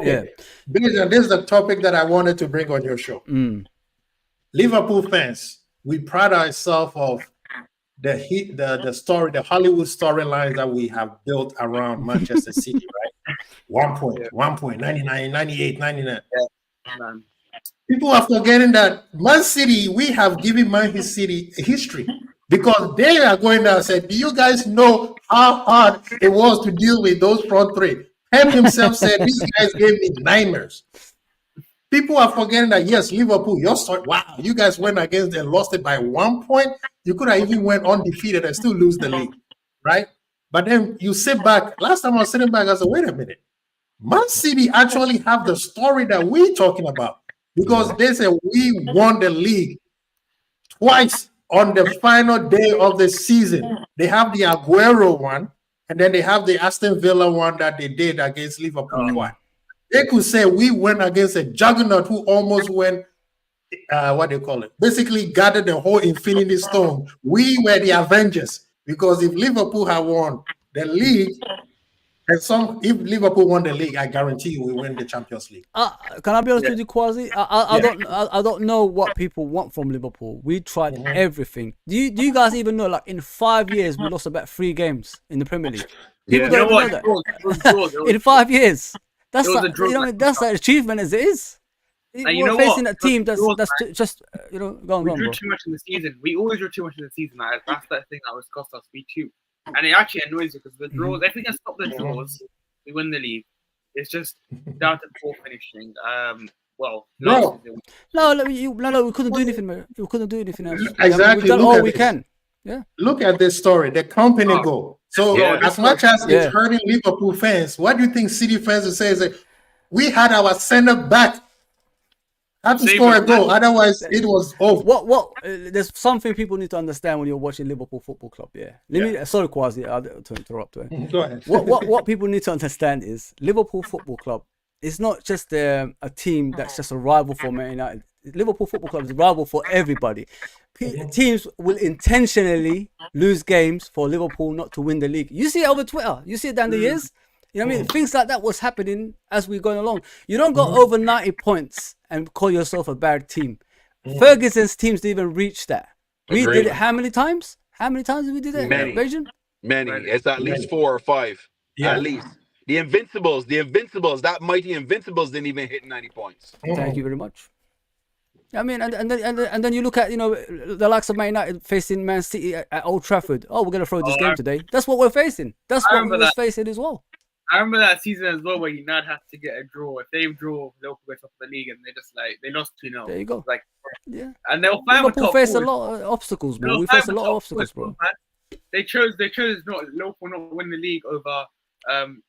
Yeah. Because this is the topic that I wanted to bring on your show. Liverpool fans, we pride ourselves of the story, the Hollywood storylines that we have built around Manchester City, right? 1 point, 99, 98, 99. Man. People are forgetting that Man City, we have given Man City a history because they are going down and said, do you guys know how hard it was to deal with those front three? Pep himself said, these guys gave me nightmares. People are forgetting that, yes, Liverpool, your story, wow, you guys went against them, lost it by 1 point. You could have even went undefeated and still lose the league, right? But then you sit back. Last time I was sitting back, I said, wait a minute. Man City actually have the story that we're talking about because they said we won the league twice on the final day of the season. They have the Aguero one, and then they have the Aston Villa one that they did against Liverpool. They could say we went against a juggernaut who almost went, what do you call it? Basically gathered the whole Infinity Stone. We were the Avengers because if Liverpool had won the league, and if Liverpool won the league, I guarantee you we win the Champions League. Can I be honest with you, Kwasi? I don't know what people want from Liverpool. We tried everything. Do you guys even know? Like in 5 years, we lost about 3 games in the Premier League. People don't even know that. In 5 years, that's that's an achievement as it is. We're facing a team that's just go on. We drew too much in the season. We always drew too much in the season. That's the thing that was cost us. We too. And it actually annoys you because the draws, if we can stop the draws, we win the league. It's just down to poor finishing. No, we couldn't do anything, man. We couldn't do anything else. Exactly. We've done all we can. Yeah. Look at this story, the company goal. So as much as it's hurting Liverpool fans, what do you think City fans will say? Is that we had our center back had to score a goal, otherwise it was over. There's something people need to understand when you're watching Liverpool Football Club. Sorry, Kwasi, to interrupt. Go ahead. What people need to understand is Liverpool Football Club is not just a team that's just a rival for Man United. Liverpool Football Club is a rival for everybody. Teams will intentionally lose games for Liverpool not to win the league. You see it over Twitter. You see it down the years. You know what I mean? Things like that was happening as we're going along. You don't go over 90 points and call yourself a bad team. Ferguson's teams didn't even reach that. We did it how many times? How many times did we do that? Many. It's at least 4 or 5. At least. The Invincibles, that mighty Invincibles didn't even hit 90 points. Thank you very much. I mean, and then you look at, the likes of Man United facing Man City at Old Trafford. Oh, we're going to throw this game today. That's what we're facing. That's what we're facing as well. I remember that season as well where United had to get a draw. If they draw, they'll go top of the league, and they lost 2-0. There you go. And they'll find Liverpool face a lot of obstacles, bro. We face a lot of obstacles, bro. They chose Liverpool not win the league over fighting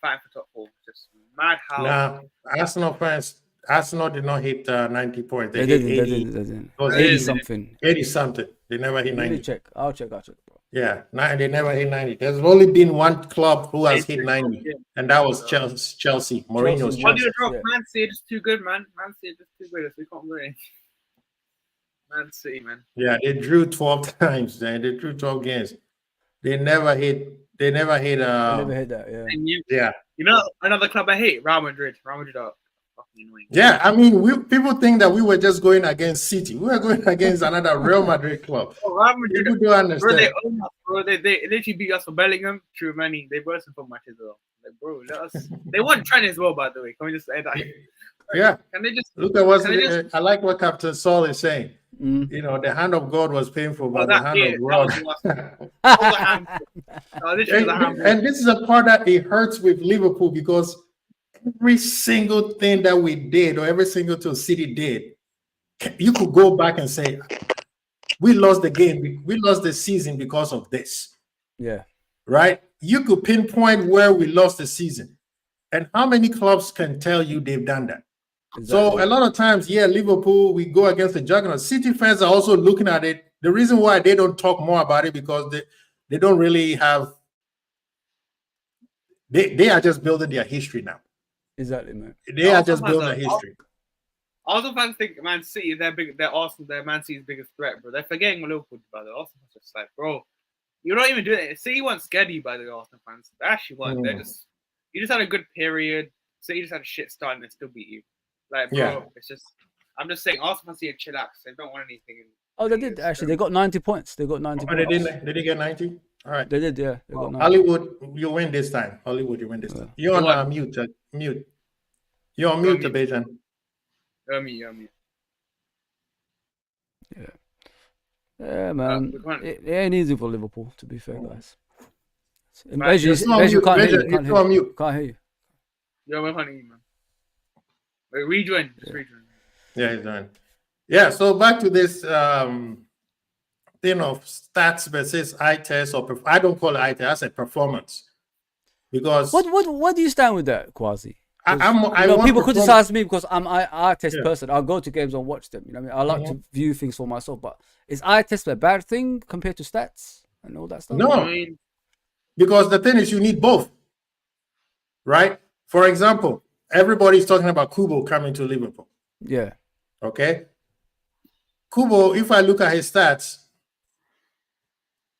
for top 4. Just mad how. Nah, Arsenal fans. Arsenal did not hit 90 points. They didn't. It was 80 something. 80 something. They never hit 90. I'll check, bro. Yeah, they never hit 90. There's only been one club who has hit 90, and that was Chelsea. Mourinho's Chelsea. Man City is too good, man. Man City is too good. We can't win. Man City, man. Yeah, they drew 12 times. They drew 12 games. They never hit. They never hit that. Yeah. Another club I hate, Real Madrid. Real Madrid are fucking annoying. Yeah, I mean, people think that we were just going against City. We were going against another Real Madrid club. Real Madrid, people do understand. They literally beat us for Bellingham, true money. They burst for much as well. Bro, they want Trent as well, by the way. Can we just say that? Yeah. Can they just look at I like what Captain Saul is saying. The hand of God was painful, but the hand of God. And this is a part that it hurts with Liverpool because every single thing that we did or every single thing City did, you could go back and say, we lost the game, we lost the season because of this. Yeah. Right? You could pinpoint where we lost the season. And how many clubs can tell you they've done that? Exactly. So a lot of times, yeah, Liverpool, we go against the juggernaut. City fans are also looking at it. The reason why they don't talk more about it because they don't really have. They are just building their history now. Exactly, man. They are just building their history. Also, fans think Man City, they're Arsenal, they're Man City's biggest threat, bro. They're forgetting Liverpool, brother. Arsenal just like, bro, you're not even doing it. City weren't scared by the Arsenal fans. They actually weren't. You just had a good period. City just had a shit start and they still beat you. Like, bro, it's just. I'm just saying, Arsenal fans need to chillax. They don't want anything. Oh, they did actually. They got 90 points. They got 90 points. They did get 90. All right. They did, yeah. They got 90. Hollywood, you win this time. Hollywood, you win this time. You're on mute. Mute. You're on mute, Bejan. You're mute. Yeah. Yeah, man. It ain't easy for Liverpool, to be fair, guys. Bejan can't hear you. Can't hear you. Yeah, we're hunting you, man. Wait, rejoin. Just rejoin. Yeah, he's done. Yeah, so back to this thing of stats versus eye test, or I don't call it eye test, I say performance. Because what do you stand with that, Kwasi? People criticize me because I'm an eye test person. I'll go to games and watch them. You know what I mean? I like to view things for myself. But is eye test a bad thing compared to stats and all that stuff? No, because the thing is, you need both, right? For example, everybody's talking about Kubo coming to Liverpool. Yeah. Okay. Kubo, if I look at his stats,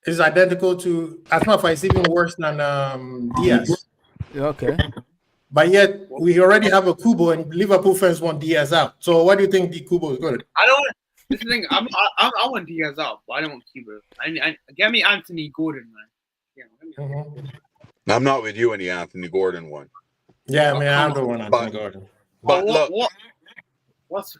is identical to, as a matter of fact, it's even worse than Diaz. Okay. But yet we already have a Kubo, and Liverpool fans want Diaz out. So what do you think the Kubo is good? I don't. This is the thing. I want Diaz out, but I don't want Kubo. Get me Anthony Gordon, man. I'm not with you in the Anthony Gordon one. Yeah, I mean, I don't want Anthony Gordon. But look,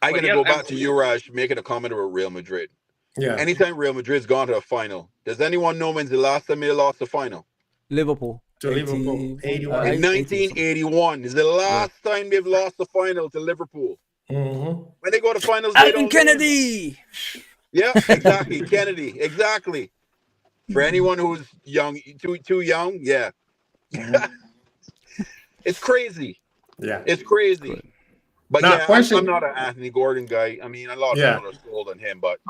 I'm gonna go back to you, Raj, making a comment about Real Madrid. Yeah. Anytime Real Madrid's gone to a final, does anyone know when's the last time they lost the final? Liverpool. To Liverpool. 81. In 1981 is the last time they've lost the final to Liverpool. Mm-hmm. When they go to finals, they don't Kennedy. Lose. Yeah, exactly. Kennedy, exactly. For anyone who's young, too young, yeah. It's crazy. Yeah, it's crazy. Good. But now, I'm not an Anthony Gordon guy. I mean, a lot of people are sold on him, but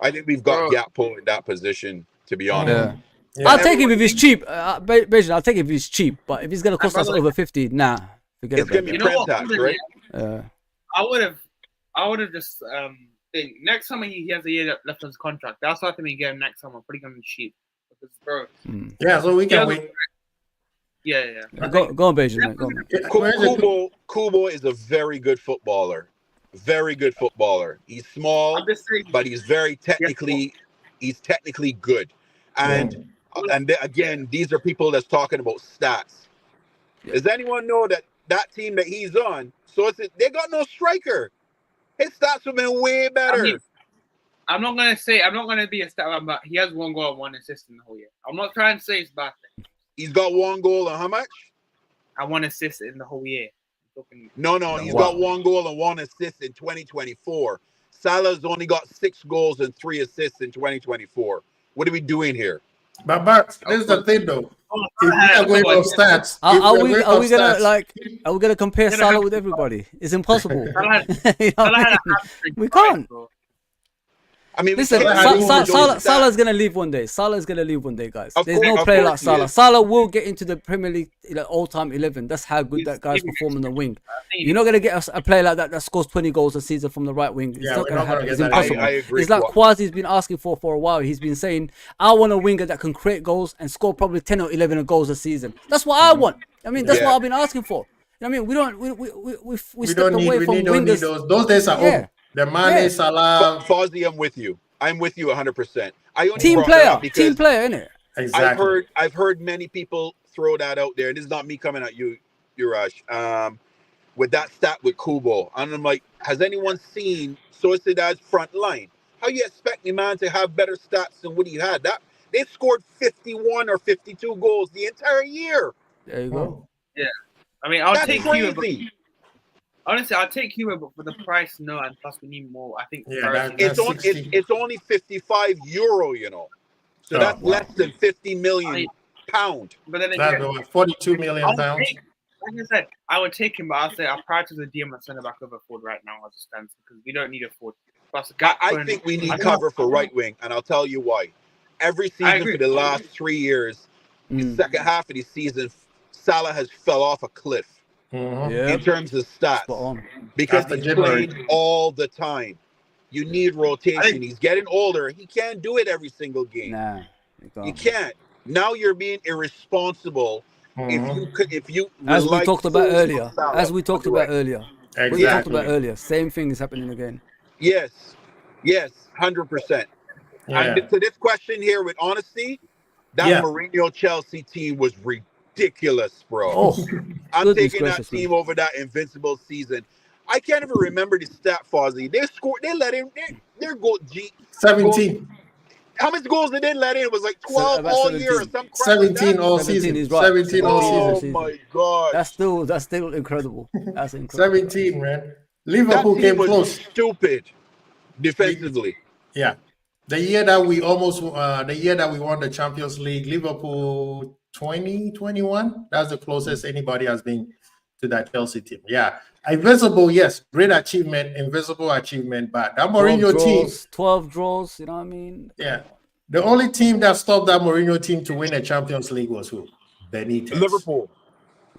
I think we've got Gakpo in that position, to be honest. Yeah. I'll take him if he's cheap. Basically, I'll take him if he's cheap. But if he's gonna cost us over 50, nah, forget it's gonna be prem tax, right? I would have just think next summer he has a year left on his contract. That's why I think we get him next summer. Pretty gonna be cheap because bro. Yeah, so we can wait. Yeah. Go on, Bejan. Kubo is a very good footballer. Very good footballer. He's small, but he's very technically. He's technically good, and again, these are people that's talking about stats. Does anyone know that team that he's on? So they got no striker. His stats have been way better. I mean, I'm not gonna be a stat man, but he has 1 goal and 1 assist in the whole year. I'm not trying to say it's a bad thing. He's got 1 goal and how much? And 1 assist in the whole year. No, he's got 1 goal and 1 assist in 2024. Salah's only got 6 goals and 3 assists in 2024. What are we doing here? But this is the thing, though. If we are going on stats, are we gonna compare Salah with everybody? It's impossible. We can't. I mean, listen, Salah's gonna leave one day. Salah's gonna leave one day, guys. There's no player like Salah. Salah will get into the Premier League all-time 11. That's how good that guy's performing the wing. You're not gonna get a player like that scores 20 goals a season from the right wing. It's not gonna happen. It's impossible. I agree. It's like Kwasi's been asking for a while. He's been saying, I want a winger that can create goals and score probably 10 or 11 goals a season. That's what I want. I mean, that's what I've been asking for. I mean, we stepped away from wingers. Those days are over. The Mane, Salah. Fozzie, I'm with you. I'm with you 100%. Team player, innit? Exactly. I've heard many people throw that out there, and this is not me coming at you, Urash, with that stat with Kubo. And I'm like, has anyone seen Sociedad's front line? How you expect the man to have better stats than what he had? That they scored 51 or 52 goals the entire year. There you go. Yeah. I mean, I'll That's take Cuba. crazy. Honestly, I'll take Cuba, but for the price, no, and plus we need more. I think Yeah, It's that's on. 60. It's only €55. You know, so Oh, that's wow. less than 50 million pound. But then That's again, about 42 I million would pounds. take, like I said, I would take him, but I'll say I'll prioritize the DM at centre back over Ford right now as it stands because we don't need a Ford. Plus, I think we need cover for right wing, and I'll tell you why. Every I season agree. for the last 3 years, the second half of the season, Salah has fell off a cliff Yeah. in terms of stats Spot on. because After he's January. playing all the time. You need rotation. He's getting older. He can't do it every single game. Nah. You can't. Now you're being irresponsible if you As we rely talked about solely on earlier. Salah. As we talked about earlier. What we talked Exactly. about earlier. Same thing is happening again. Yes, 100%. And Yeah. to this question here, with honesty, that Yeah. Mourinho Chelsea team was ridiculous, bro. Oh, I'm goodness taking that gracious, man. team over that invincible season. I can't even remember the stat, Fozzie. They scored. They let in. Their goal. 17. How many goals they didn't let in? It was like 12 about all year or 17. some crap like 17 that. all 17 season. is right. 17 all Oh season. my god. That's still incredible. That's incredible. 17, man. That Liverpool team came was close. stupid defensively. Yeah. The year that we won the Champions League, Liverpool 2021, that's the closest anybody has been to that Chelsea team. Yeah. Invincible, yes. Great achievement, invisible achievement. But that 12 Mourinho team, draws, 12 draws, you know what I mean? yeah. The only team that stopped that Mourinho team to win a Champions League was who? Benitez. Liverpool.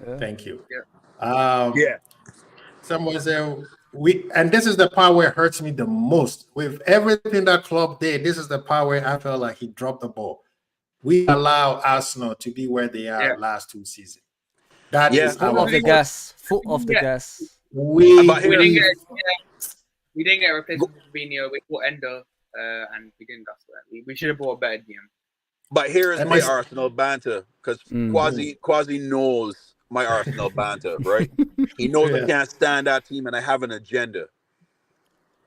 Yeah. Thank you. Yeah. Yeah. Someone said and this is the part where it hurts me the most. With everything that club did, this is the part where I felt like he dropped the ball. We allow Arsenal to be where they are last 2 seasons. That Yeah. is Foot our off the gas. Foot off the gas. we But here- We didn't get a replacement for Fabinho. We bought Endo, and we didn't. We should have bought a better DM. But here is And my my- Arsenal banter, because Quasi knows my Arsenal banter, right? He knows I Yeah. can't stand that team and I have an agenda.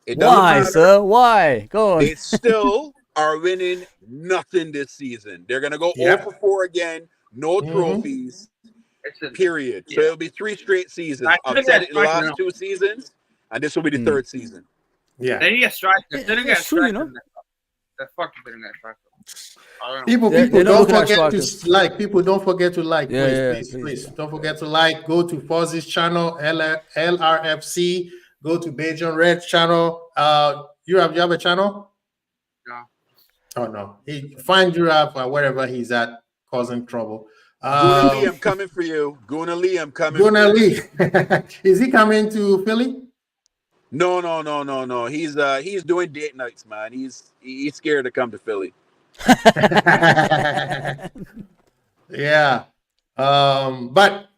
It doesn't Why, matter. sir? Why? Go on. They still are winning nothing this season. They're gonna go Yep. 0 for 4 again, no trophies, period. So it'll be 3 straight seasons. I've said it in the last 2 seasons, and this will be the 3rd season. Yeah. They need a striker. They don't get a It's true, you striker. know. They're fucking didn't get a striker. I don't know. People They're not don't looking at forget strikers. to like. People don't forget to like. Yeah, Please. yeah. Don't forget to like. Go to Fozzie's channel, LRFC. Go to Beijing Red channel. You have a channel? No. Oh no. Find Giraffe wherever he's at, causing trouble. Guna Lee, I'm coming for you. Guna Lee, I'm coming. Guna Lee. Is he coming to Philly? No. He's doing date nights, man. He's scared to come to Philly. Yeah. But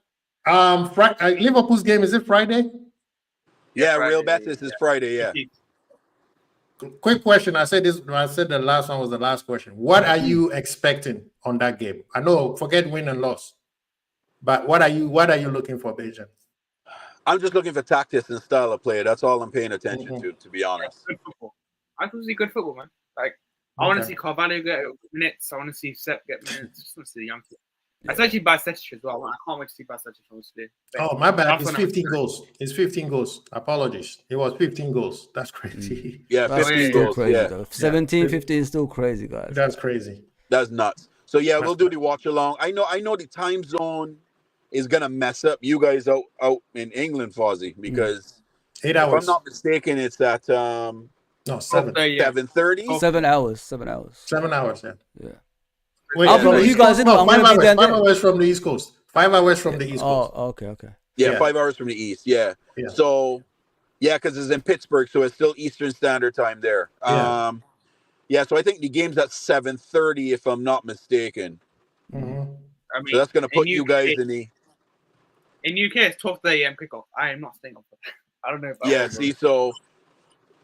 Liverpool's game, is it Friday? Yeah, Friday, Real Betis is Friday, yeah. Quick question. I said the last one was the last question. What are you expecting on that game? I know, forget win and loss. But what are you looking for, Beijing? I'm just looking for tactics and style of play. That's all I'm paying attention to be honest. Good football. I want to see good football, man. Like I want to see Carvalho get minutes. I want to see Sepp get minutes. I just want to see the young people. Especially Basetic as well. I can't wait to see Basetic, honestly. Oh, my bad. It's 15 goals. It's 15 goals. Apologies. It was 15 goals. That's crazy. Yeah, That's 15 still goals. crazy, Yeah. though. 17, 15 is still crazy, guys. That's crazy. That's nuts. So yeah, we'll do the watch along. I know the time zone is gonna mess up you guys out in England, Fozzie, because 8 if hours. I'm not mistaken, it's at No, 7. 7:30. 7 hours. 7 hours. 7 hours, yeah. Yeah. Wait, I'll from be the with you East guys, Coast? innit? No, I'm 5 gonna be hours. there 5 hours from the East Coast. 5 hours from the East Coast. Oh, okay. Yeah, Yeah. 5 hours from the east. Yeah. Yeah. So yeah, because it's in Pittsburgh, so it's still Eastern Standard Time there. Yeah. Yeah, so I think the game's at 7:30 if I'm not mistaken. Mhm. I mean, So that's gonna put in you UK guys in the In UK, it's 12:30 a.m. kickoff. I am not staying up for that. I don't know if I yeah. will, See, so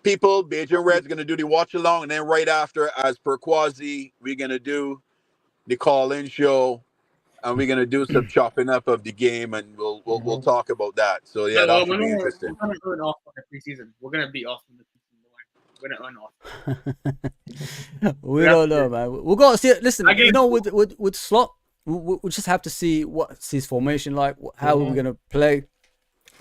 people, Beijing Red's gonna do the watch along, and then right after, as per Quasi, we're gonna do the call-in show, and we're gonna do some chopping up of the game, and we'll talk about that. So yeah, that should be interesting. We're going to earn off on the preseason. We're going to beat off in the preseason. We're going to earn off. We don't know, man. We got to see it. Listen, you know, with Slot, we'll just have to see what's his formation like. How are we gonna play?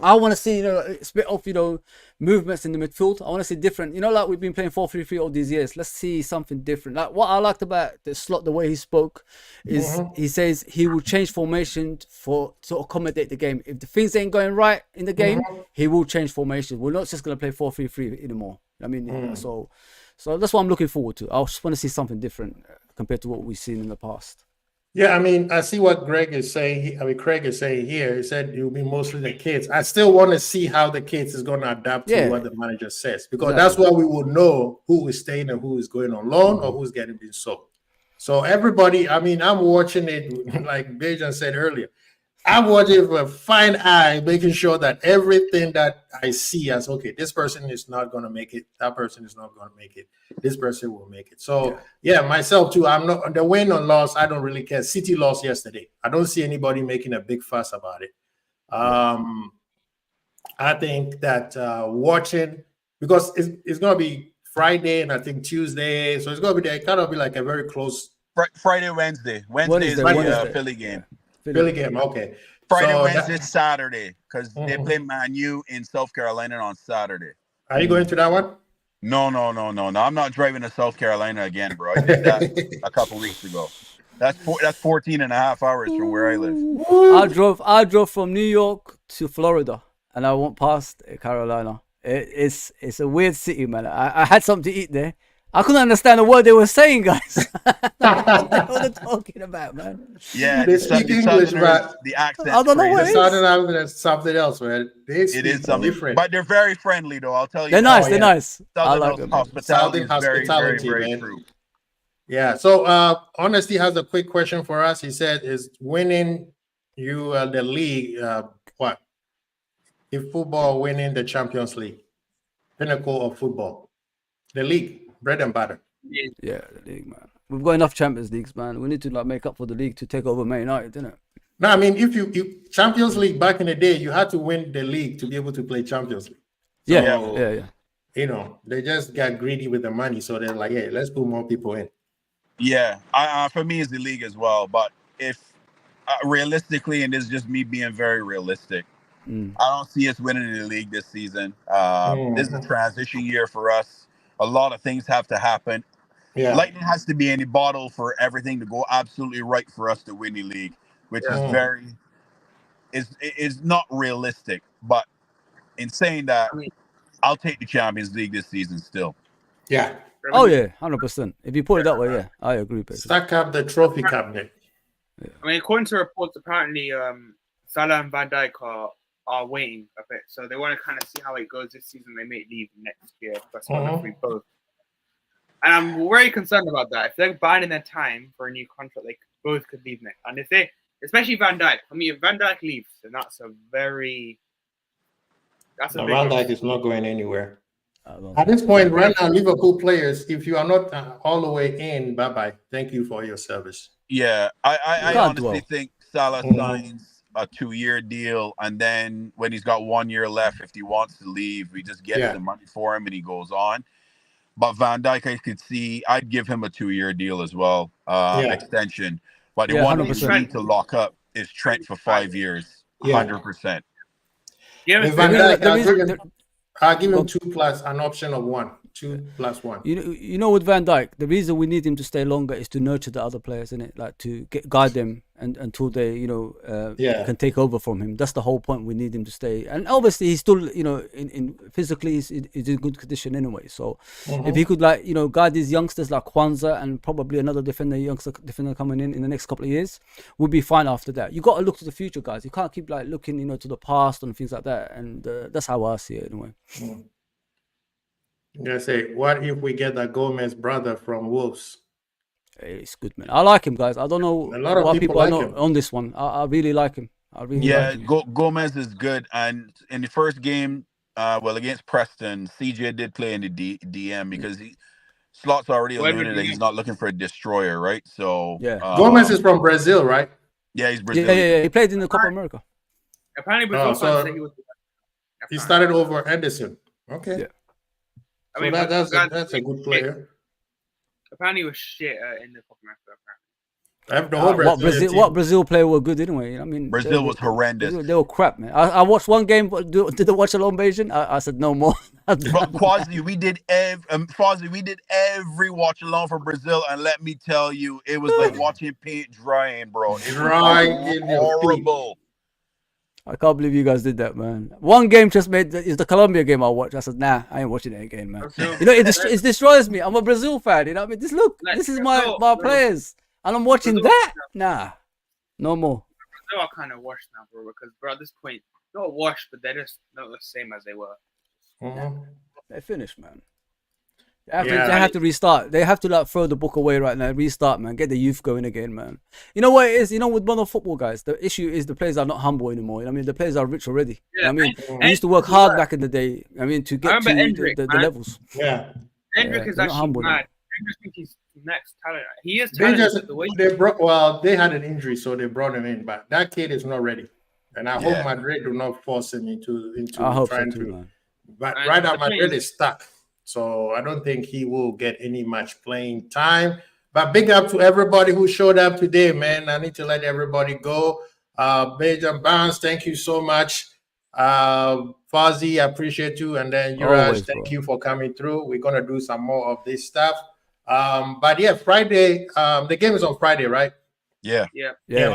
I want to see, a bit of, movements in the midfield. I want to see different, like we've been playing 4-3-3 all these years. Let's see something different. Like what I liked about the Slot, the way he spoke, is he says he will change formation to accommodate the game. If the things ain't going right in the game, he will change formation. We're not just gonna play 4-3-3 anymore. I mean, so that's what I'm looking forward to. I just want to see something different compared to what we've seen in the past. Yeah, I mean, I see what Greg is saying. Craig is saying here. He said it will be mostly the kids. I still want to see how the kids is going to adapt to what the manager says, because that's why we will know who is staying and who is going on loan or who's getting being sold. So everybody, I mean, I'm watching it like Bejan said earlier. I'm watching with a fine eye, making sure that everything that I see as, okay, this person is not going to make it. That person is not going to make it. This person will make it. So, yeah, myself too. I'm not the win or loss. I don't really care. City lost yesterday. I don't see anybody making a big fuss about it. I think that watching, because it's going to be Friday and I think Tuesday. So it's going to be kind of be like a very close. Friday, Wednesday. Wednesday is the Philly game. Philly game, okay. Friday, Wednesday, Saturday, because they play Man U in South Carolina on Saturday. Are you going to that one? No. I'm not driving to South Carolina again, bro. I did that a couple weeks ago. That's 14 and a half hours from where I live. I drove from New York to Florida, and I went past Carolina. It's a weird city, man. I had something to eat there. I couldn't understand the word they were saying, guys. What they're talking about, man. Yeah, they speak English, but the accent. I don't know what it is. Something else, man. It is something different, but they're very friendly, though. I'll tell you. They're nice. They're nice. I like them. Hospitality is very, very, very true. Yeah. So, Honesty has a quick question for us. He said, "Is winning the league what? If football winning the Champions League, pinnacle of football, the league." Bread and butter. Yeah, the league, man. We've got enough Champions Leagues, man. We need to make up for the league to take over Man United, didn't it? No, I mean, if you Champions League back in the day, you had to win the league to be able to play Champions League. So, yeah. They just got greedy with the money, so they're like, "Hey, let's put more people in." Yeah, for me, it's the league as well. But if realistically, and this is just me being very realistic, I don't see us winning the league this season. This is a transition year for us. A lot of things have to happen. Yeah. Lightning has to be in the bottle for everything to go absolutely right for us to win the league, which is not realistic. But in saying that, I'll take the Champions League this season still. Yeah. Oh yeah, 100%. If you put it that way, yeah, I agree. Basically. Stack up the trophy cabinet. Yeah. I mean, according to reports, apparently Salah and Van Dijk are waiting a bit, so they want to kind of see how it goes this season. They may leave next year. That's one both. And I'm very concerned about that. If they're buying their time for a new contract, they both could leave next. And if they, especially Van Dijk, I mean, if Van Dijk leaves, then that's a Van Dijk is not going anywhere. At this point, right now, Liverpool players, if you are not all the way in, bye-bye. Thank you for your service. Yeah, I honestly think Salah signs a 2-year deal, and then when he's got 1 year left, if he wants to leave, we just get the money for him and he goes on. But Van Dijk, I could see, I'd give him a 2-year deal as well, extension. But the one we need to lock up is Trent for 5 years, 100%. Yeah, Van Dijk, I'll give him 2+ an option of 1. 2+1. You know, with Van Dijk, the reason we need him to stay longer is to nurture the other players, in it, like to guide them until they, can take over from him. That's the whole point. We need him to stay, and obviously he's still, in physically he's in good condition anyway. So if he could, guide these youngsters like Kwanzaa and probably another youngster defender coming in the next couple of years, we'll be fine after that. You got to look to the future, guys. You can't keep looking, to the past and things like that. And that's how I see it anyway. I'm gonna say, what if we get that Gomez brother from Wolves? It's good, man. I like him, guys. I don't know why people are not on this one. I really like him. Like him. Gomez is good. And in the first game, against Preston, CJ did play in the DM because Slot's already alluded that he's not looking for a destroyer, right? So Gomez is from Brazil, right? Yeah, he's Brazilian. Yeah. He played in the Copa America. Apparently, he started over Anderson. Okay. Yeah. I mean, that's a good player. Apparently, he was shit in the Copa America. The whole What Brazil player were good anyway? You know, I mean, Brazil was horrendous. They were crap, man. I watched one game. Did I watch a long Asian? I said no more. But Quasi, we did every watch along for Brazil, and let me tell you, it was like watching paint drying, bro. It was horrible. I can't believe you guys did that, man. One game just made is the Colombia game I watched. I said, nah, I ain't watching it again, man. You know, it destroys me. I'm a Brazil fan. You know, what I mean, this is my players, and I'm watching that. Nah, no more. Brazil are kind of washed now, bro. Because bro, at this point, not washed, but they're just not the same as they were. They're finished, man. They have to restart. They have to like throw the book away right now. Restart, man. Get the youth going again, man. You know what it is? You know, with modern football, guys, the issue is the players are not humble anymore. You know what I mean, the players are rich already. Yeah, you know what I mean, they used to work hard back in the day. I mean, to get to the levels. Yeah, Hendrick is actually mad. I just think he's next talent. He is talented. They had an injury, so they brought him in. But that kid is not ready, and I hope Madrid do not force him into trying to. Man. But right now, Madrid is stuck. So I don't think he will get any much playing time. But big up to everybody who showed up today, man. I need to let everybody go. Benjamin Barnes, thank you so much. Fozzie, I appreciate you. And then Yuraj, thank you for coming through. We're going to do some more of this stuff. But yeah, Friday, the game is on Friday, right? Yeah.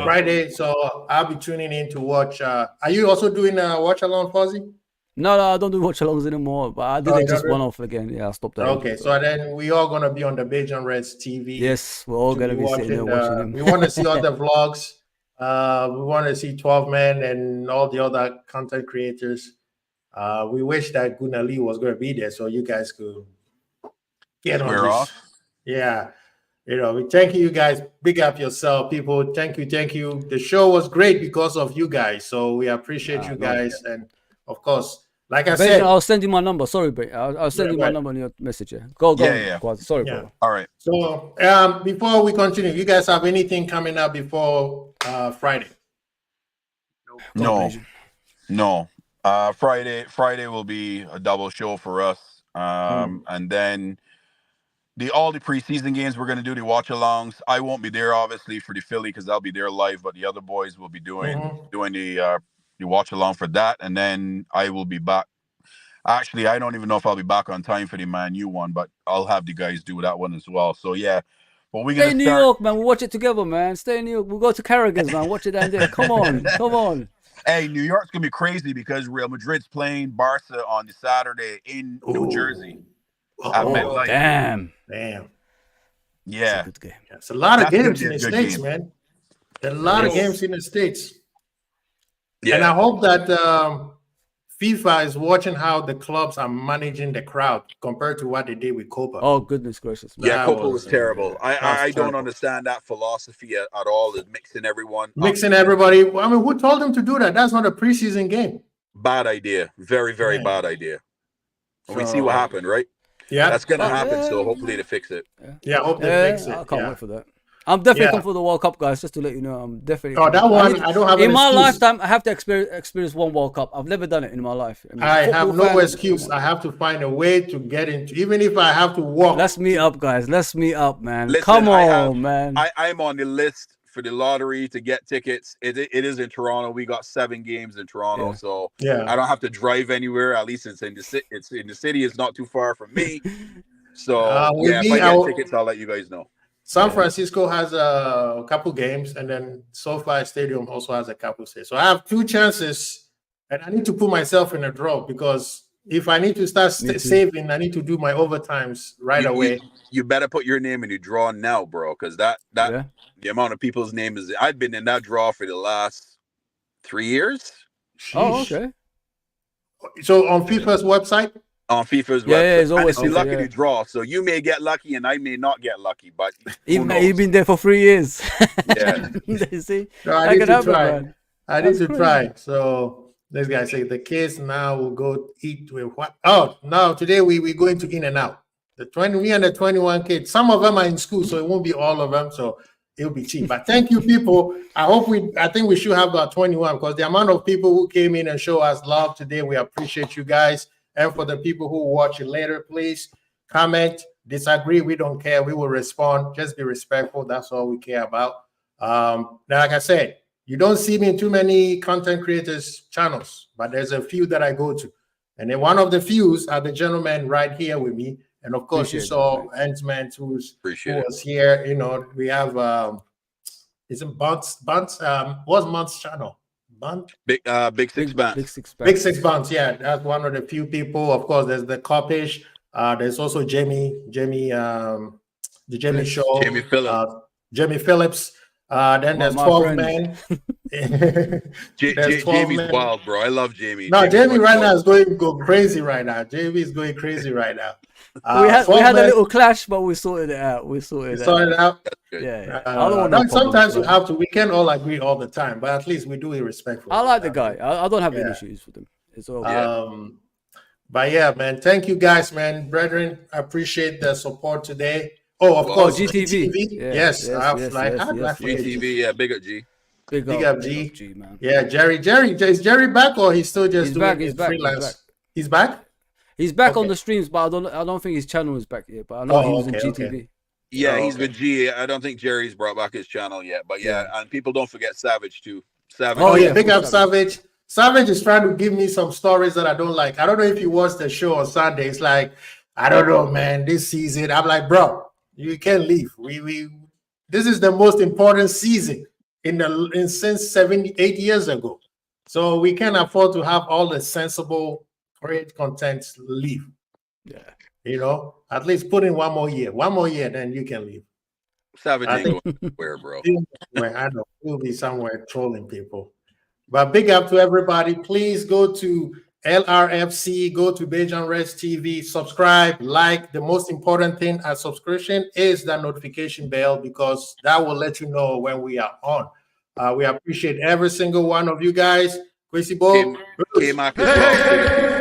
Friday. So I'll be tuning in to watch. Are you also doing a watch along, Fozzie? No, I don't do watch alongs anymore. But I did it just one off again. Yeah, I stopped that. Okay, so then we all gonna be on the Bajan Reds TV. Yes, we're all gonna be sitting there watching them. We want to see all the vlogs. We want to see 12 Men and all the other content creators. We wish that Gunali was going to be there so you guys could get on this. Yeah. You know, we thank you guys. Big up yourself, people. Thank you. The show was great because of you guys. So we appreciate you guys. And of course, like I said, I'll send you my number. Sorry, but I'll send you my number on your message. Go. Sorry, bro. All right. So before we continue, you guys have anything coming up before Friday? No. Friday will be a double show for us. And then all the preseason games we're gonna do the watch alongs. I won't be there obviously for the Philly because I'll be there live, but the other boys will be doing the watch along for that, and then I will be back. Actually, I don't even know if I'll be back on time for the Man U one, but I'll have the guys do that one as well. So yeah, but we're gonna stay in New York, man. We'll watch it together, man. Stay in New York. We'll go to Carragher's, man. Watch it down there. Come on. Hey, New York's gonna be crazy because Real Madrid's playing Barca on the Saturday in New Jersey. Damn. Yeah, it's a good game. It's a lot of games in the States, man. A lot of games in the States. Yeah. And I hope that FIFA is watching how the clubs are managing the crowd compared to what they did with Copa. Oh, goodness gracious. Man. Yeah, Copa was terrible. I don't understand that philosophy at all, is mixing everyone. Mixing everybody. I mean, who told them to do that? That's not a preseason game. Bad idea. Very, very bad idea. So, we see what happened, right? Yeah. That's going to happen, so hopefully they fix it. Yeah, I hope they fix it. I can't wait for that. I'm definitely coming for the World Cup, guys. Just to let you know, I'm definitely. Oh, that one I don't have. In my lifetime, I have to experience one World Cup. I've never done it in my life. I have no excuse. I have to find a way to get into, even if I have to walk. Let's meet up, guys. Let's meet up, man. Listen, come on, man. I'm on the list for the lottery to get tickets. It is in Toronto. We got 7 games in Toronto, so I don't have to drive anywhere. At least it's in the city. It's in the city. It's not too far from me. So if I get tickets, I'll let you guys know. San Francisco has a couple games, and then SoFi Stadium also has a couple states. So I have 2 chances, and I need to put myself in a draw because if I need to start saving, I need to do my overtimes away. You better put your name in the draw now, bro, because that the amount of people's name is. I've been in that draw for the last 3 years. Sheesh. Oh, okay. So on FIFA's website. On FIFA's website. Yeah, it's always lucky to draw. So you may get lucky and I may not get lucky, but you've been there for 3 years. Yeah. You see? So I need to try. I need to try. So this guy say the kids now will go eat with what? Oh, no, today we're going to In-N-Out. Me and the 21 kids. Some of them are in school, so it won't be all of them. So it'll be cheap. But thank you, people. I think we should have about 21 because the amount of people who came in and show us love today, we appreciate you guys. And for the people who watch it later, please comment, disagree. We don't care. We will respond. Just be respectful. That's all we care about. Like I said, you don't see me in too many content creators channels, but there's a few that I go to. And then one of the fews are the gentlemen right here with me. And of course, Appreciate you saw that, Ant-Man who Appreciate it. was here. You know, we have isn't Bunt's what's Bunt's channel? Bunt? Big Six Bands. Big Six Bunts, yeah. That's one of the few people. Of course, there's the Copish. There's also the Jamie Show. Jamie Phillips. Jamie Phillips. Then there's 12 men. Jamie's wild, bro. I love Jamie. No, Jamie right now is going crazy right now. Jamie is going crazy right now. We had a little clash, but we sorted it out. We sorted it out. Yeah. I don't want sometimes you have to. We can't all agree all the time, but at least we do it respectfully. I like the guy. I don't have any issues with him. It's all good. But yeah, man. Thank you guys, man. Brethren, I appreciate the support today. Oh, of course, GTV. Yes. GTV, yeah, big up G. Big up G, man. Yeah, Jerry. Is Jerry back or he's still just doing freelance? He's back? He's back on the streams, but I don't think his channel is back yet. But I know he was in GTV. Okay. Yeah, he's with G. I don't think Jerry's brought back his channel yet. But yeah, and people don't forget Savage too. Savage. Oh yeah, big up Savage. Savage is trying to give me some stories that I don't like. I don't know if you watched the show on Sunday. It's like, I don't know, man. This season, I'm like, bro, you can't leave. This is the most important season since 78 years ago. So we can't afford to have all the sensible, great content leave. Yeah. You know, at least put in one more year, then you can leave. Savage ain't going nowhere, bro. I know we'll be somewhere trolling people. But big up to everybody. Please go to LRFC, go to Bajan Reds TV, subscribe, like. The most important thing at subscription is that notification bell, because that will let you know when we are on. We appreciate every single one of you guys. Quincy Bo. K-Mac as well.